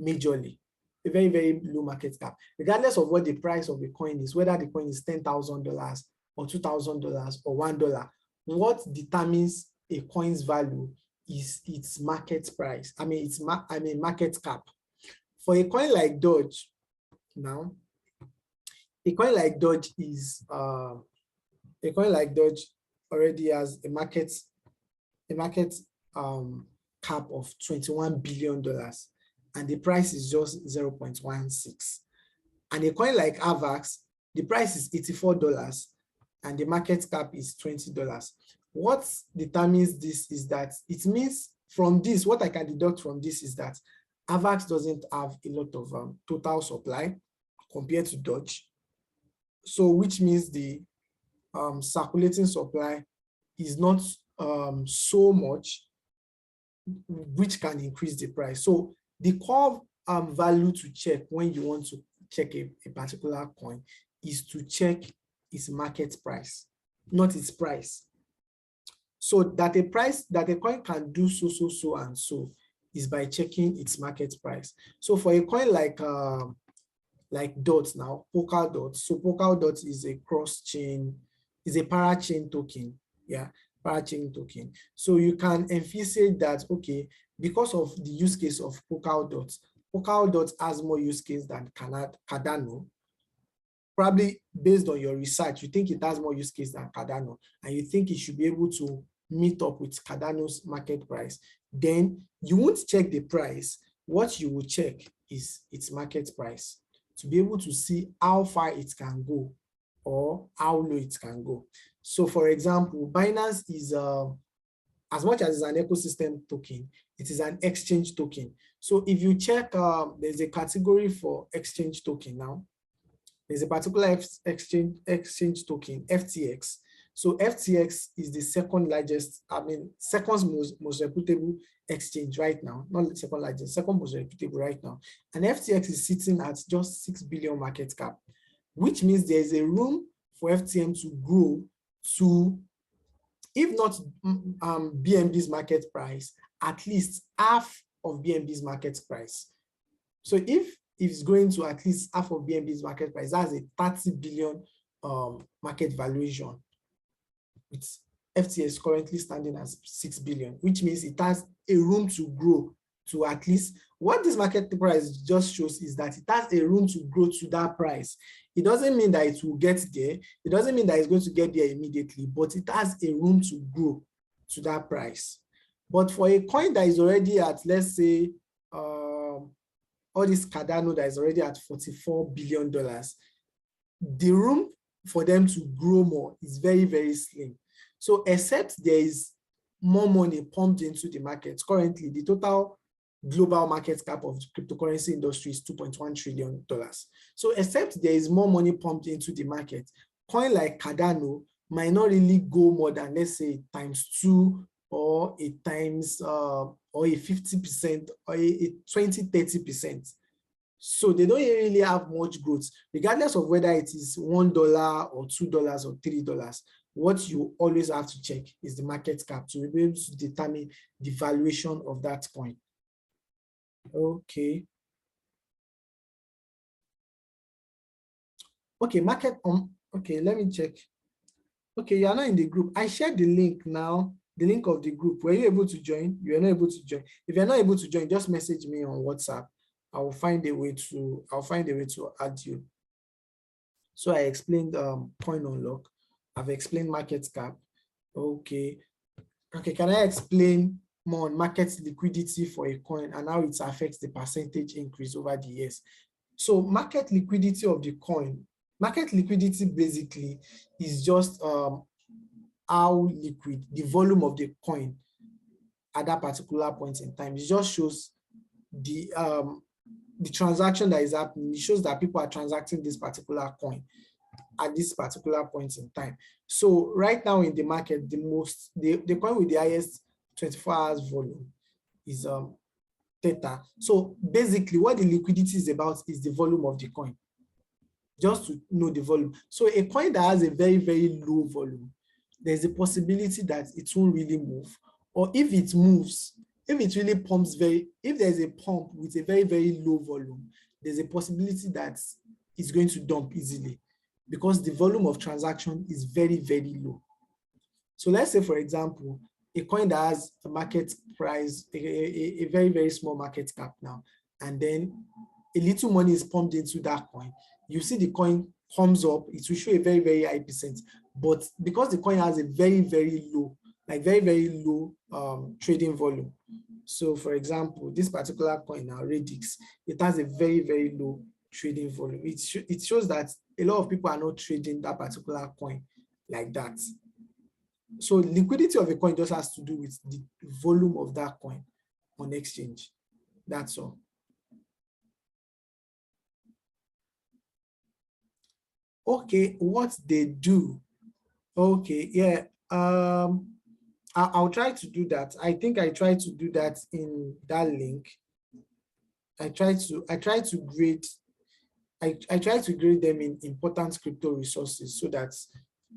majorly, a very, very low market cap, regardless of what the price of the coin is, whether the coin is $10,000 or $2,000 or $1. What determines a coin's value is its market price. Market cap. For a coin like Doge, now, a coin like Doge already has a market cap of $21 billion, and the price is just 0.16. And a coin like AVAX, the price is $84 and the market cap is $20. What determines this is that it means from this, what I can deduct from this is that AVAX doesn't have a lot of total supply compared to Doge. So which means the circulating supply is not so much, which can increase the price. So the core value to check when you want to check a particular coin is to check its market price, not its price. So that a coin can do so and so is by checking its market price. So for a coin like DOT now, Polkadot. So Polkadot is a cross-chain, is a parachain token. Yeah, parachain token. So you can envisage that, okay, because of the use case of Polkadot has more use case than Cardano. Probably based on your research, you think it has more use case than Cardano, and you think it should be able to meet up with Cardano's market price. Then you won't check the price. What you will check is its market price to be able to see how far it can go or how low it can go. So for example, Binance is, as much as it's an ecosystem token, it is an exchange token. So if you check, there's a category for exchange token now. There's a particular exchange token, FTX. So FTX is the second largest, second most reputable exchange right now, not the second largest, second most reputable right now. And FTX is sitting at just 6 billion market cap, which means there's a room for FTM to grow to, if not BNB's market price, at least half of BNB's market price. So if it's going to at least half of BNB's market price, that's a 30 billion market valuation. It's FTS currently standing at 6 billion, which means it has a room to grow to at least, what this market price just shows is that it has a room to grow to that price. It doesn't mean that it will get there. It doesn't mean that it's going to get there immediately, but it has a room to grow to that price. But for a coin that is already at, let's say, all this Cardano that is already at $44 billion, the room for them to grow more is very, very slim. So except there is more money pumped into the market, currently the total global market cap of the cryptocurrency industry is $2.1 trillion. So except there is more money pumped into the market, coin like Cardano might not really go more than, let's say, ×2 or a times or a 50% or a 20-30%. So they don't really have much growth, regardless of whether it is $1 or $2 or $3. What you always have to check is the market cap to be able to determine the valuation of that coin. Okay. Okay, okay, let me check. Okay, you are not in the group. I shared the link now, the link of the group. Were you able to join? You are not able to join. If you're not able to join, just message me on WhatsApp. I'll find a way to add you. So I explained coin unlock. I've explained market cap. Okay. Okay, can I explain more on market liquidity for a coin and how it affects the percentage increase over the years? So market liquidity of the coin, market liquidity basically is just how liquid the volume of the coin at that particular point in time. It just shows the transaction that is happening. It shows that people are transacting this particular coin at this particular point in time. So right now in the market, the coin with the highest 24 hours volume is Theta. So basically what the liquidity is about is the volume of the coin. Just to know the volume. So a coin that has a very, very low volume, there's a possibility that it won't really move. Or if it moves, if it really pumps if there's a pump with a very, very low volume, there's a possibility that it's going to dump easily because the volume of transaction is very, very low. So let's say, for example, a coin that has a market price, a very, very small market cap now, and then a little money is pumped into that coin. You see the coin comes up, it will show a very, very high percent. But because the coin has a very, very low, like very, very low trading volume. So for example, this particular coin now, Radix, it has a very, very low trading volume. It shows that a lot of people are not trading that particular coin like that. So liquidity of a coin just has to do with the volume of that coin on exchange. That's all. Okay, what they do. Okay, yeah. I'll try to do that. I think I tried to do that in that link. I try to grade them in important crypto resources so that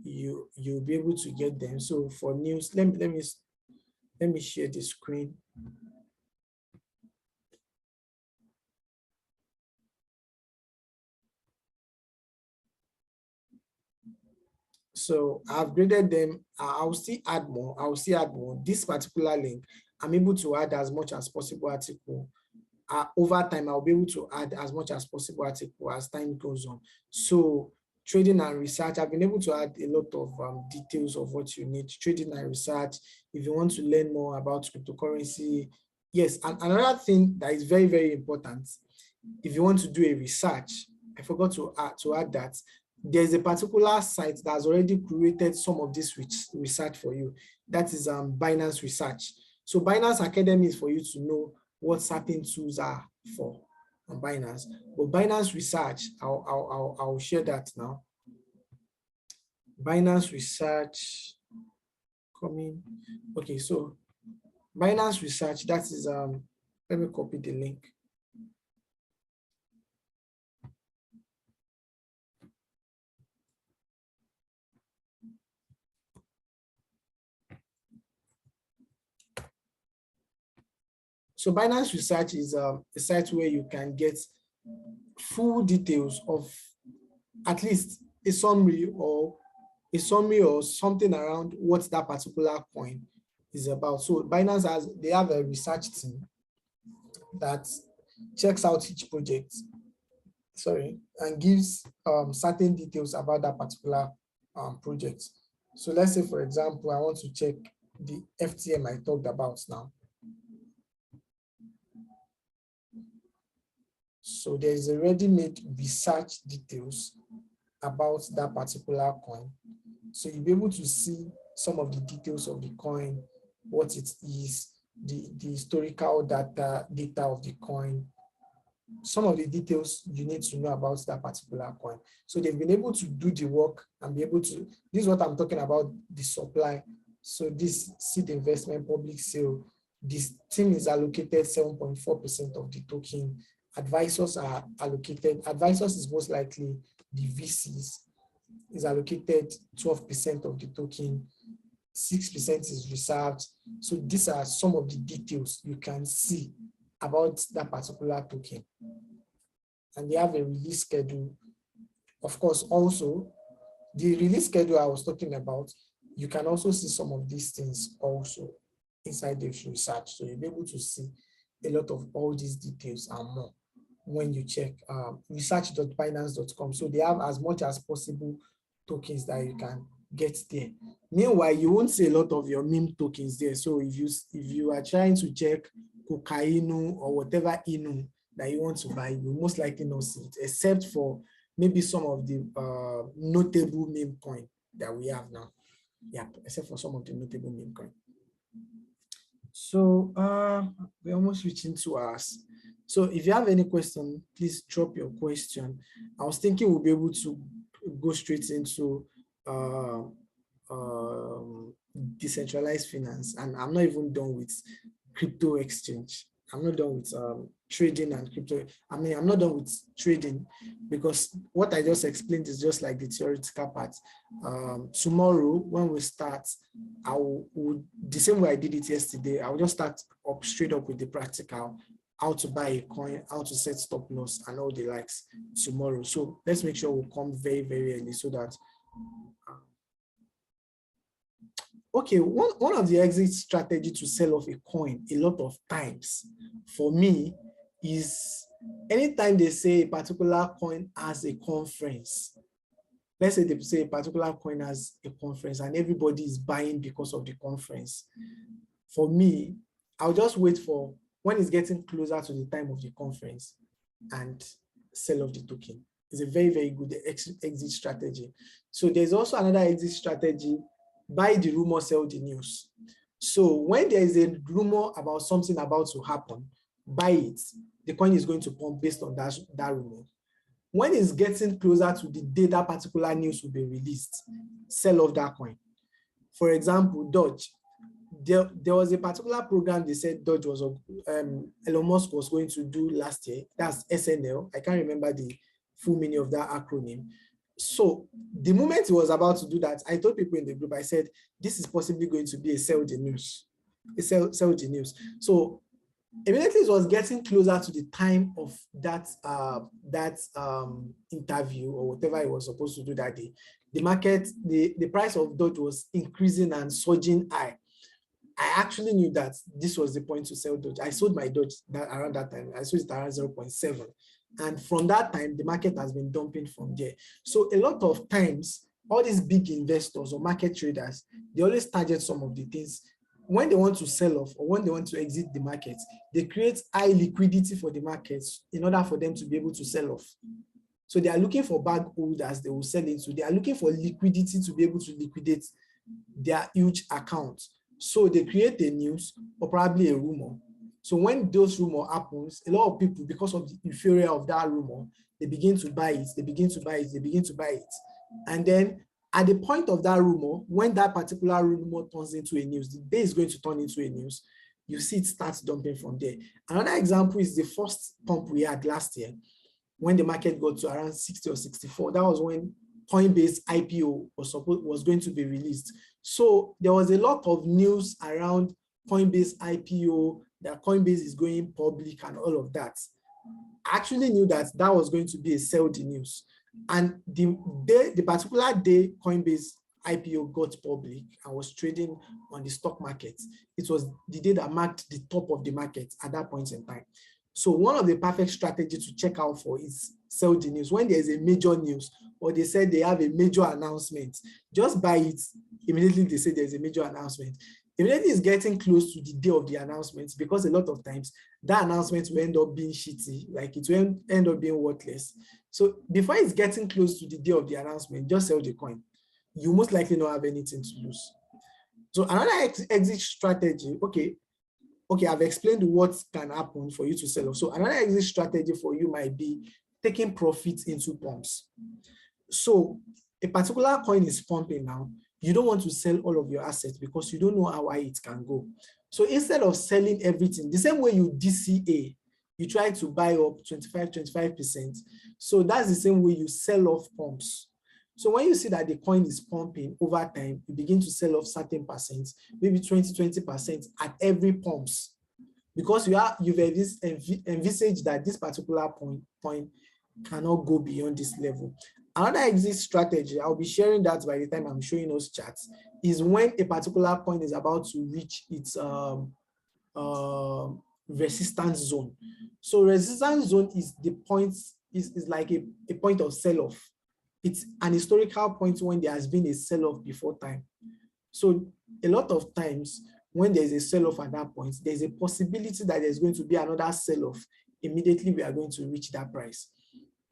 you'll be able to get them. So for news, let me share the screen. So I've graded them. I'll still add more. I'll still add more. This particular link, I'm able to add as much as possible article. Over time, I'll be able to add as much as possible article as time goes on. So trading and research, I've been able to add a lot of details of what you need. Trading and research, if you want to learn more about cryptocurrency. Yes, and another thing that is very, very important, if you want to do a research, I forgot to add that there's a particular site that has already created some of this research for you. That is Binance Research. So Binance Academy is for you to know what certain tools are for on Binance. But Binance Research, I'll share that now. Binance Research coming. Okay, so Binance Research, that is let me copy the link. So Binance Research is a site where you can get full details of at least a summary or something around what that particular coin is about. So Binance they have a research team that checks out each project, and gives certain details about that particular project. So let's say, for example, I want to check the FTM I talked about now. So there is a ready-made research details about that particular coin. So you'll be able to see some of the details of the coin, what it is, the historical data of the coin, some of the details you need to know about that particular coin. So they've been able to do the work and be able to, this is what I'm talking about, the supply. So this seed investment public sale, this team is allocated 7.4% of the token. Advisors are allocated, advisors is most likely the VCs, is allocated 12% of the token, 6% is reserved. So these are some of the details you can see about that particular token. And they have a release schedule. Of course, also, the release schedule I was talking about, you can also see some of these things also inside the research. So you'll be able to see a lot of all these details and more when you check research.binance.com. So they have as much as possible tokens that you can get there. Meanwhile, you won't see a lot of your meme tokens there. So if you are trying to check Cocainu or whatever Inu that you want to buy, you most likely not see it, except for maybe some of the notable meme coin that we have now. Yeah, except for some of the notable meme coin. So we're almost reaching 2 hours. So if you have any question, please drop your question. I was thinking we'll be able to go straight into decentralized finance, and I'm not even done with crypto exchange. I'm not done with trading and crypto. I mean, I'm not done with trading because what I just explained is just like the theoretical part. Tomorrow, when we start, I will the same way I did it yesterday, I will just start straight up with the practical, how to buy a coin, how to set stop loss, and all the likes tomorrow. So let's make sure we come very, very early so that. Okay, one of the exit strategy to sell off a coin a lot of times for me is anytime they say a particular coin has a conference. Let's say they say a particular coin has a conference and everybody is buying because of the conference. For me, I'll just wait for when it's getting closer to the time of the conference and sell off the token. It's a very, very good exit strategy. So there's also another exit strategy: buy the rumor, sell the news. So when there is a rumor about something about to happen, buy it. The coin is going to pump based on that rumor. When it's getting closer to the day that particular news will be released, sell off that coin. For example, Doge. There was a particular program they said Doge was Elon Musk was going to do last year. That's SNL. I can't remember the full meaning of that acronym. So the moment he was about to do that, I told people in the group, I said, this is possibly going to be a sell the news. Sell the news. So immediately it was getting closer to the time of that interview or whatever it was supposed to do that day. The market, the price of Doge was increasing and surging high. I actually knew that this was the point to sell Doge. I sold my Doge around that time. I sold it around 0.7. And from that time, the market has been dumping from there. So a lot of times, all these big investors or market traders, they always target some of the things. When they want to sell off or when they want to exit the market, they create high liquidity for the markets in order for them to be able to sell off. So they are looking for bag holders they will sell into. They are looking for liquidity to be able to liquidate their huge accounts. So they create a news or probably a rumor. So when those rumor happens, a lot of people, because of the euphoria of that rumor, they begin to buy it, they begin to buy it, they begin to buy it. And then at the point of that rumor, when that particular rumor turns into a news, the day is going to turn into a news, you see it starts dumping from there. Another example is the first pump we had last year, when the market got to around 60 or 64. That was when Coinbase IPO was going to be released. So there was a lot of news around Coinbase IPO, that Coinbase is going public and all of that. I actually knew that that was going to be a sell the news. And the particular day Coinbase IPO got public and was trading on the stock market, it was the day that marked the top of the market at that point in time. So one of the perfect strategies to check out for is sell the news. When there's a major news or they said they have a major announcement, just buy it. Immediately they say there's a major announcement. Immediately it's getting close to the day of the announcement, because a lot of times that announcement will end up being shitty, like it will end up being worthless. So before it's getting close to the day of the announcement, just sell the coin. You most likely not have anything to lose. So another exit strategy, okay, I've explained what can happen for you to sell off. So another exit strategy for you might be taking profits into pumps. So a particular coin is pumping now. You don't want to sell all of your assets because you don't know how high it can go. So instead of selling everything, the same way you DCA, you try to buy up 25%. So that's the same way you sell off pumps. So when you see that the coin is pumping over time, you begin to sell off certain percent, maybe 20% at every pumps, because you've envisaged that this particular point cannot go beyond this level. Another exit strategy, I'll be sharing that by the time I'm showing those charts, is when a particular point is about to reach its resistance zone. So resistance zone is the point, is like a point of sell-off. It's an historical point when there has been a sell-off before time. So a lot of times when there's a sell-off at that point, there's a possibility that there's going to be another sell-off. Immediately we are going to reach that price.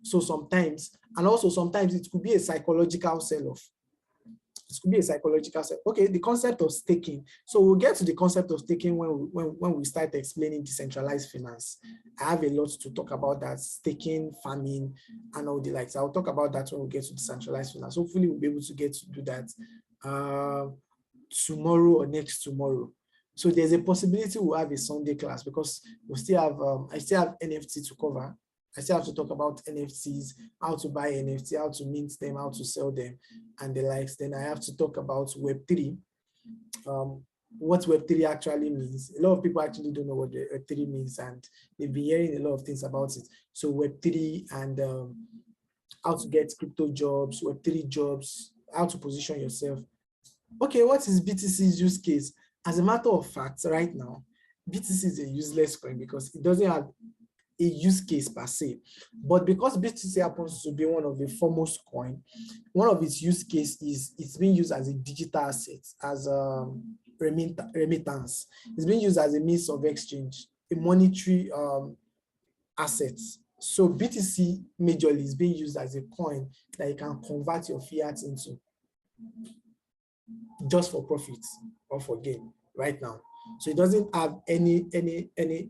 So sometimes, and also sometimes it could be a psychological sell-off. It could be a psychological sell-off. Okay, the concept of staking. So we'll get to the concept of staking when we start explaining decentralized finance. I have a lot to talk about that, staking, farming, and all the likes. I'll talk about that when we get to decentralized finance. Hopefully we'll be able to get to do that tomorrow or next tomorrow. So there's a possibility we'll have a Sunday class, because we still have I still have NFT to cover. I still have to talk about NFTs, how to buy NFT, how to mint them, how to sell them, and the likes. Then I have to talk about Web3, what Web3 actually means. A lot of people actually don't know what Web3 means, and they've been hearing a lot of things about it. So Web3 and how to get crypto jobs, Web3 jobs, how to position yourself. Okay, what is BTC's use case? As a matter of fact, right now, BTC is a useless coin because it doesn't have a use case per se. But because BTC happens to be one of the foremost coin, one of its use case is it's being used as a digital asset, as a remittance. It's being used as a means of exchange, a monetary asset. So BTC majorly is being used as a coin that you can convert your fiat into, just for profit or for gain right now. So it doesn't have any.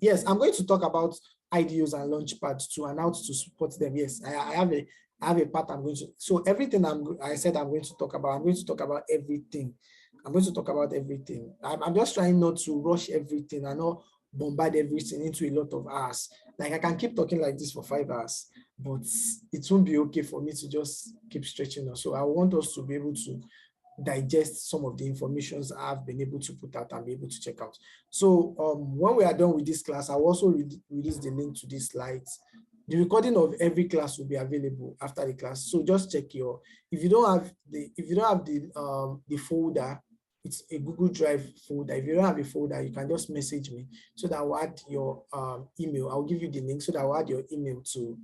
Yes, I'm going to talk about IDOs and LaunchPad too, and how to support them. Yes, I have a part I'm going to. So everything I said I'm going to talk about. I'm going to talk about everything. I'm going to talk about everything. I'm just trying not to rush everything and not bombard everything into a lot of hours. Like I can keep talking like this for 5 hours, but it won't be okay for me to just keep stretching us. So I want us to be able to digest some of the informations I've been able to put out and be able to check out. So when we are done with this class, I'll also release the link to these slides. The recording of every class will be available after the class. So just check if you don't have the folder, it's a Google Drive folder. If you don't have a folder, you can just message me so that I'll add your email. I'll give you the link so that I'll add your email to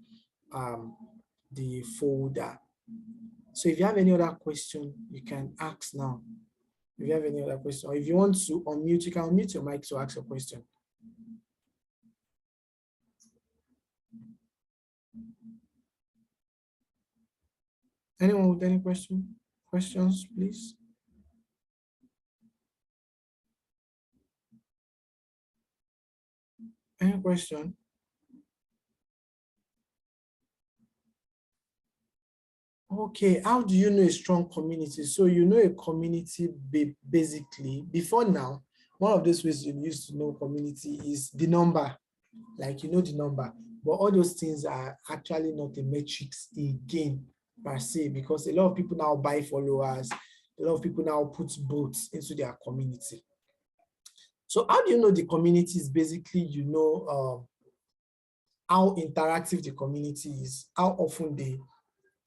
the folder. So if you have any other question, you can ask now. If you have any other question, or if you want to unmute, you can unmute your mic to ask a question. Anyone with any questions, please? Any question? Okay, how do you know a strong community? So you know a community basically, before now, one of those ways you used to know community is the number, like you know the number, but all those things are actually not a metrics again per se, because a lot of people now buy followers, a lot of people now put bots into their community. So how do you know the community is basically, you know, how interactive the community is, how often they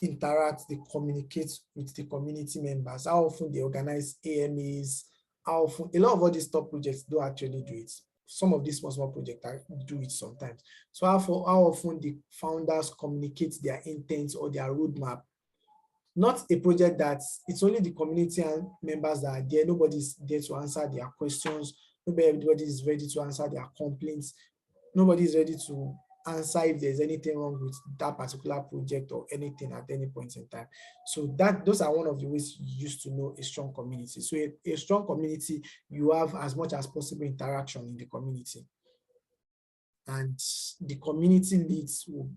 interact, they communicate with the community members, how often they organize AMAs, how often, a lot of all these top projects don't actually do it. Some of these small projects do it sometimes. So how often the founders communicate their intents or their roadmap. Not a project that it's only the community and members that are there. Nobody's there to answer their questions. Everybody is ready to answer their complaints. Nobody is ready to answer if there's anything wrong with that particular project or anything at any point in time. So those are one of the ways you used to know a strong community. So a strong community, you have as much as possible interaction in the community. And the community leads will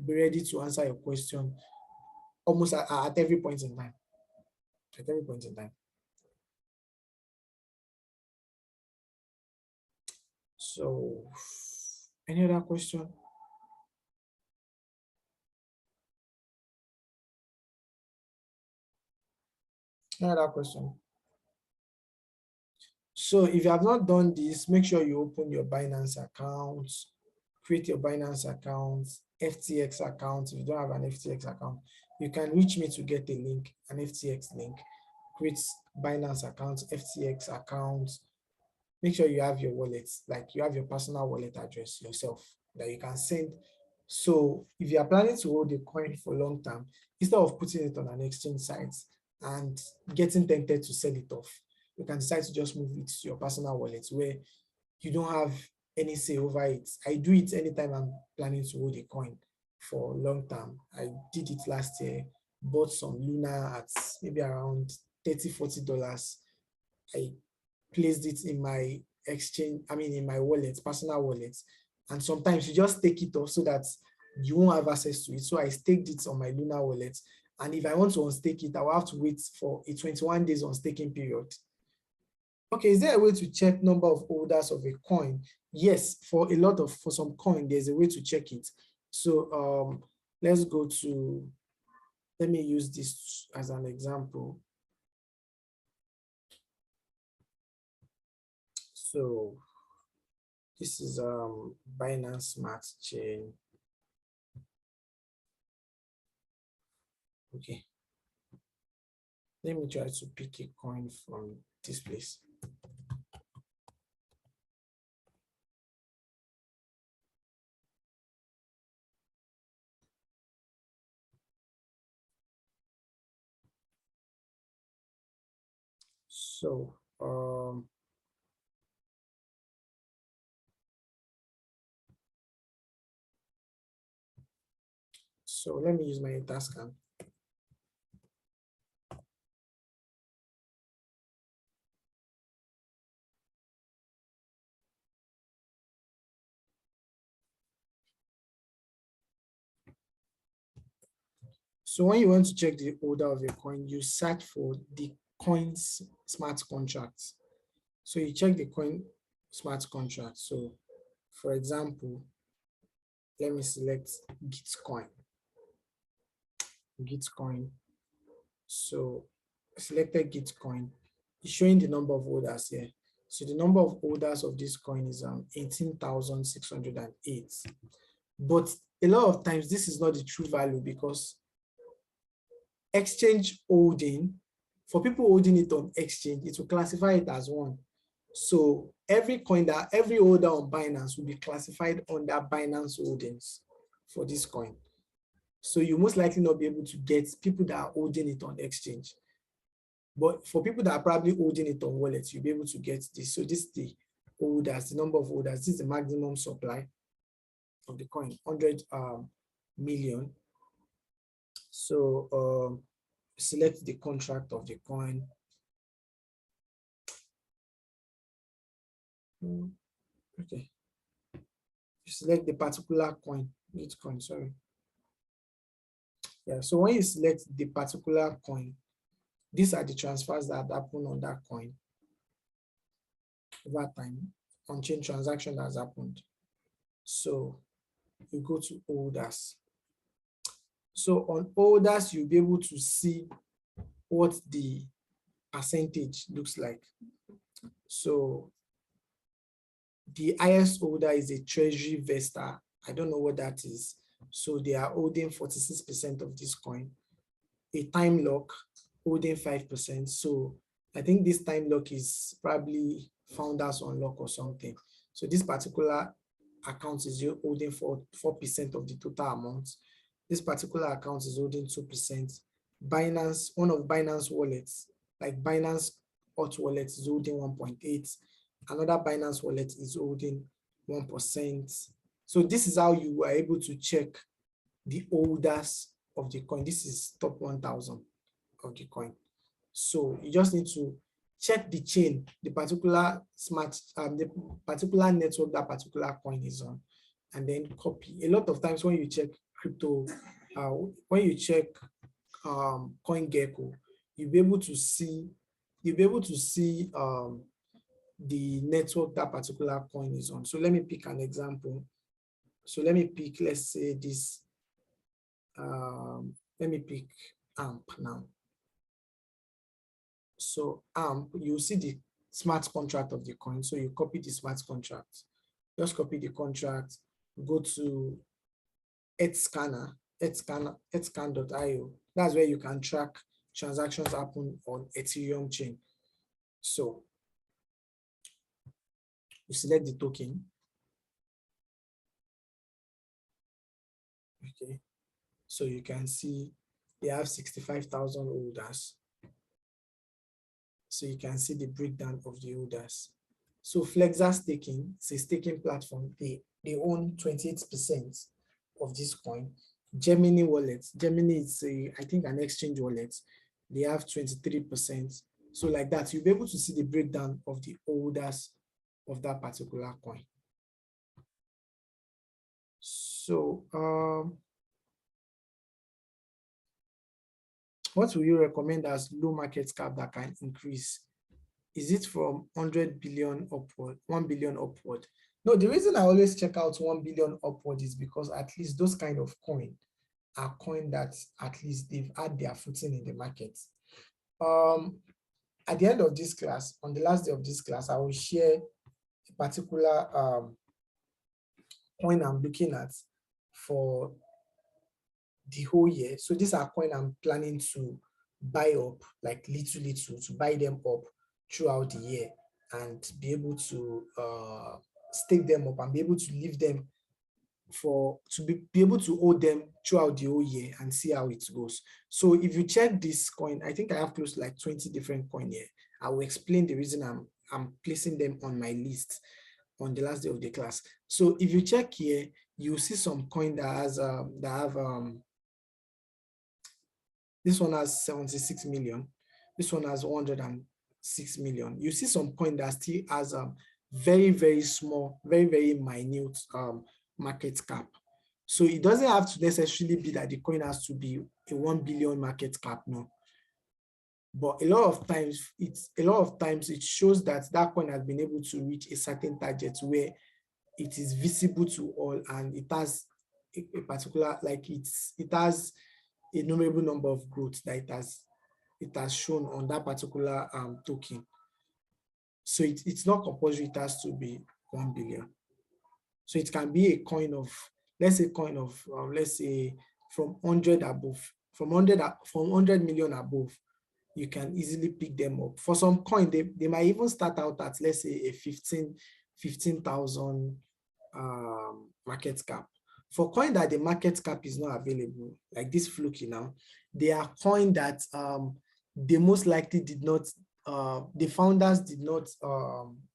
be ready to answer your question almost at every point in time. At every point in time. So, any other question? Any other question? So if you have not done this, make sure you open your Binance account, create your Binance account, FTX account. If you don't have an FTX account, you can reach me to get a link, an FTX link. Create Binance account, FTX account. Make sure you have your wallet, like you have your personal wallet address yourself that you can send. So if you are planning to hold a coin for long term, instead of putting it on an exchange site and getting tempted to sell it off, you can decide to just move it to your personal wallet where you don't have any say over it. I do it anytime I'm planning to hold a coin for long term. I did it last year, bought some Luna at maybe around $30-40. I placed it in my in my wallet, personal wallet. And sometimes you just take it off so that you won't have access to it. So I staked it on my Luna wallet. And if I want to unstake it, I will have to wait for a 21 days unstaking period. Okay, is there a way to check number of holders of a coin? Yes, for some coin, there's a way to check it. So let's go to, let me use this as an example. So this is Binance Smart Chain. Okay. Let me try to pick a coin from this place. So so let me use my Etherscan. So when you want to check the holder of a coin, you search for the coin's smart contracts. So you check the coin smart contract. So for example, let me select Gitcoin. Gitcoin. So selected Gitcoin. It's showing the number of holders here. So the number of holders of this coin is 18,608. But a lot of times this is not the true value, because exchange holding, for people holding it on exchange, it will classify it as one. So every coin that every holder on Binance will be classified under Binance holdings for this coin. So you most likely not be able to get people that are holding it on exchange. But for people that are probably holding it on wallets, you'll be able to get this. So this is the holders, the number of holders. This is the maximum supply of the coin, 100 million. So select the contract of the coin. Okay. You select the particular coin, Bitcoin, sorry. Yeah, so when you select the particular coin, these are the transfers that happen on that coin over time, on-chain transaction that has happened. So you go to holders. So on holders, you'll be able to see what the percentage looks like. So the highest holder is a treasury investor. I don't know what that is. So they are holding 46% of this coin. A time lock holding 5%. So I think this time lock is probably founders unlock or something. So this particular account is holding 4% of the total amount. This particular account is holding 2%. Binance, one of Binance wallets, like Binance Hot Wallet, is holding 1.8. Another Binance wallet is holding 1%. So this is how you are able to check the holders of the coin. This is top 1,000 of the coin. So you just need to check the chain, the particular the particular network that particular coin is on, and then copy. A lot of times when you check crypto, when you check CoinGecko, you'll be able to see the network that particular coin is on. So let me pick an example. So let me pick, let's say this, let me pick AMP now. So AMP, you see the smart contract of the coin. So you copy the smart contract. Just copy the contract, go to etscan.io. That's where you can track transactions happen on Ethereum chain. So you select the token. Okay. So you can see they have 65,000 holders. So you can see the breakdown of the holders. So Flexa Staking, it's a staking platform. They own 28% of this coin. Gemini Wallet, Gemini is I think an exchange wallet. They have 23%. So like that, you'll be able to see the breakdown of the holders of that particular coin. So what will you recommend as low market cap that can increase? Is it from 100 billion upward, 1 billion upward? No, the reason I always check out 1 billion upward is because at least those kind of coin are coin that at least they've had their footing in the market. At the end of this class, on the last day of this class, I will share a particular coin I'm looking at for the whole year. So these are coin I'm planning to buy up, like little, to buy them up throughout the year and be able to stake them up and be able to leave them be able to hold them throughout the whole year and see how it goes. So if you check this coin, I think I have close to like 20 different coin here. I will explain the reason I'm placing them on my list on the last day of the class. So if you check here, you see some coin that has this one has 76 million. This one has 106 million. You see some coin that still has very, very small, very, very minute market cap. So it doesn't have to necessarily be that the coin has to be a 1 billion market cap, no. But a lot of times it shows that that coin has been able to reach a certain target where it is visible to all and it has a particular, like it has innumerable number of growth that it has shown on that particular token. So it's not compulsory, it has to be 1 billion. So it can be a coin of, let's say let's say from 100 above, from 100 million above, you can easily pick them up. For some coin, they might even start out at, let's say, a 15,000 market cap. For coin that the market cap is not available, like this Fluky now, they are coin that they most likely did not, the founders did not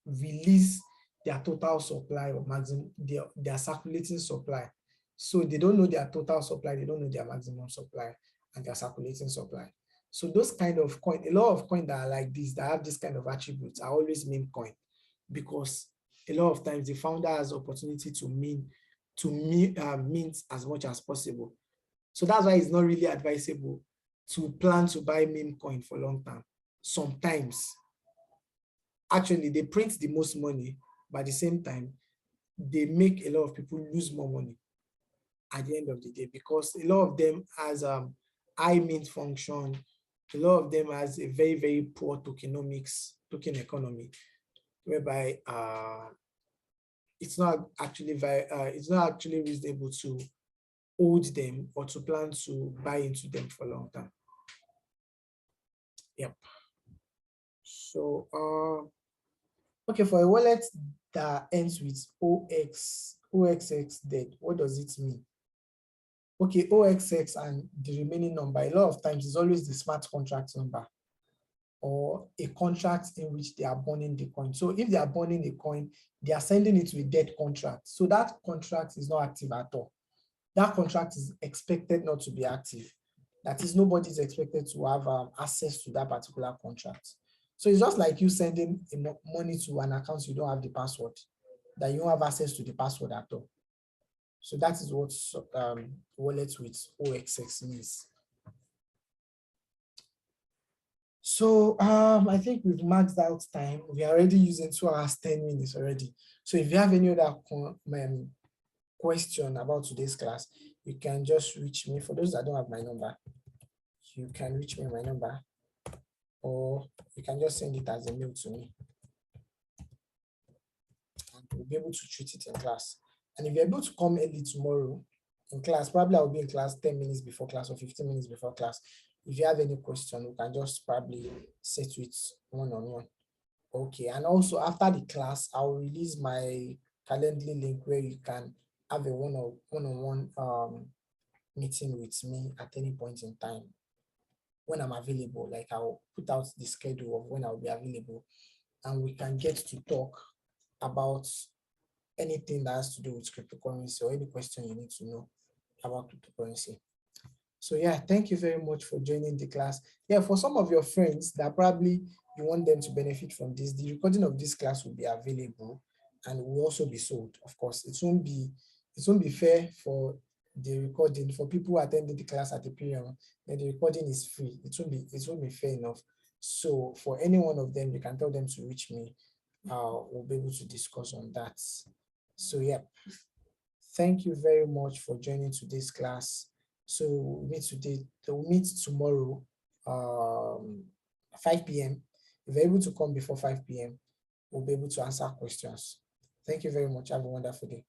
release their total supply or maximum, their circulating supply. So they don't know their total supply, they don't know their maximum supply and their circulating supply. So those kind of coin, a lot of coin that are like this, that have this kind of attributes, are always meme coin, because a lot of times the founder has opportunity to mint as much as possible. So that's why it's not really advisable to plan to buy meme coin for long term. Sometimes, actually, they print the most money, but at the same time, they make a lot of people lose more money at the end of the day, because a lot of them has high mint function. A lot of them has a very, very poor token economy, whereby it's not actually reasonable to hold them or to plan to buy into them for long term. Yep. So okay, for a wallet that ends with OXX dead, what does it mean? Okay, OXX and the remaining number, a lot of times is always the smart contract number, or a contract in which they are burning the coin. So if they are burning a coin, they are sending it to a dead contract. So that contract is not active at all. That contract is expected not to be active. That is, nobody is expected to have access to that particular contract. So it's just like you sending money to an account you don't have the password, that you don't have access to the password at all. So that is what wallet with OXX means. So I think we've maxed out time. We are already using 2 hours, 10 minutes already. So if you have any other question about today's class, you can just reach me. For those that don't have my number, you can reach me on my number, or you can just send it as a mail to me, and we'll be able to treat it in class. And if you're able to come early tomorrow in class, probably I'll be in class 10 minutes before class or 15 minutes before class. If you have any question, we can just probably settle it one-on-one. Okay, and also after the class, I'll release my Calendly link where you can have a one-on-one meeting with me at any point in time when I'm available. Like, I'll put out the schedule of when I'll be available, and we can get to talk about anything that has to do with cryptocurrency, or any question you need to know about cryptocurrency. So yeah, thank you very much for joining the class. Yeah, for some of your friends that probably you want them to benefit from this, the recording of this class will be available and will also be sold. Of course, it won't be fair for the recording for people attending the class at the premium, and the recording is free. It won't be fair enough. So for any one of them, you can tell them to reach me. We'll be able to discuss on that. So yeah, thank you very much for joining today's class. So we'll meet tomorrow, 5 p.m. If you're able to come before 5 p.m., we'll be able to answer questions. Thank you very much. Have a wonderful day.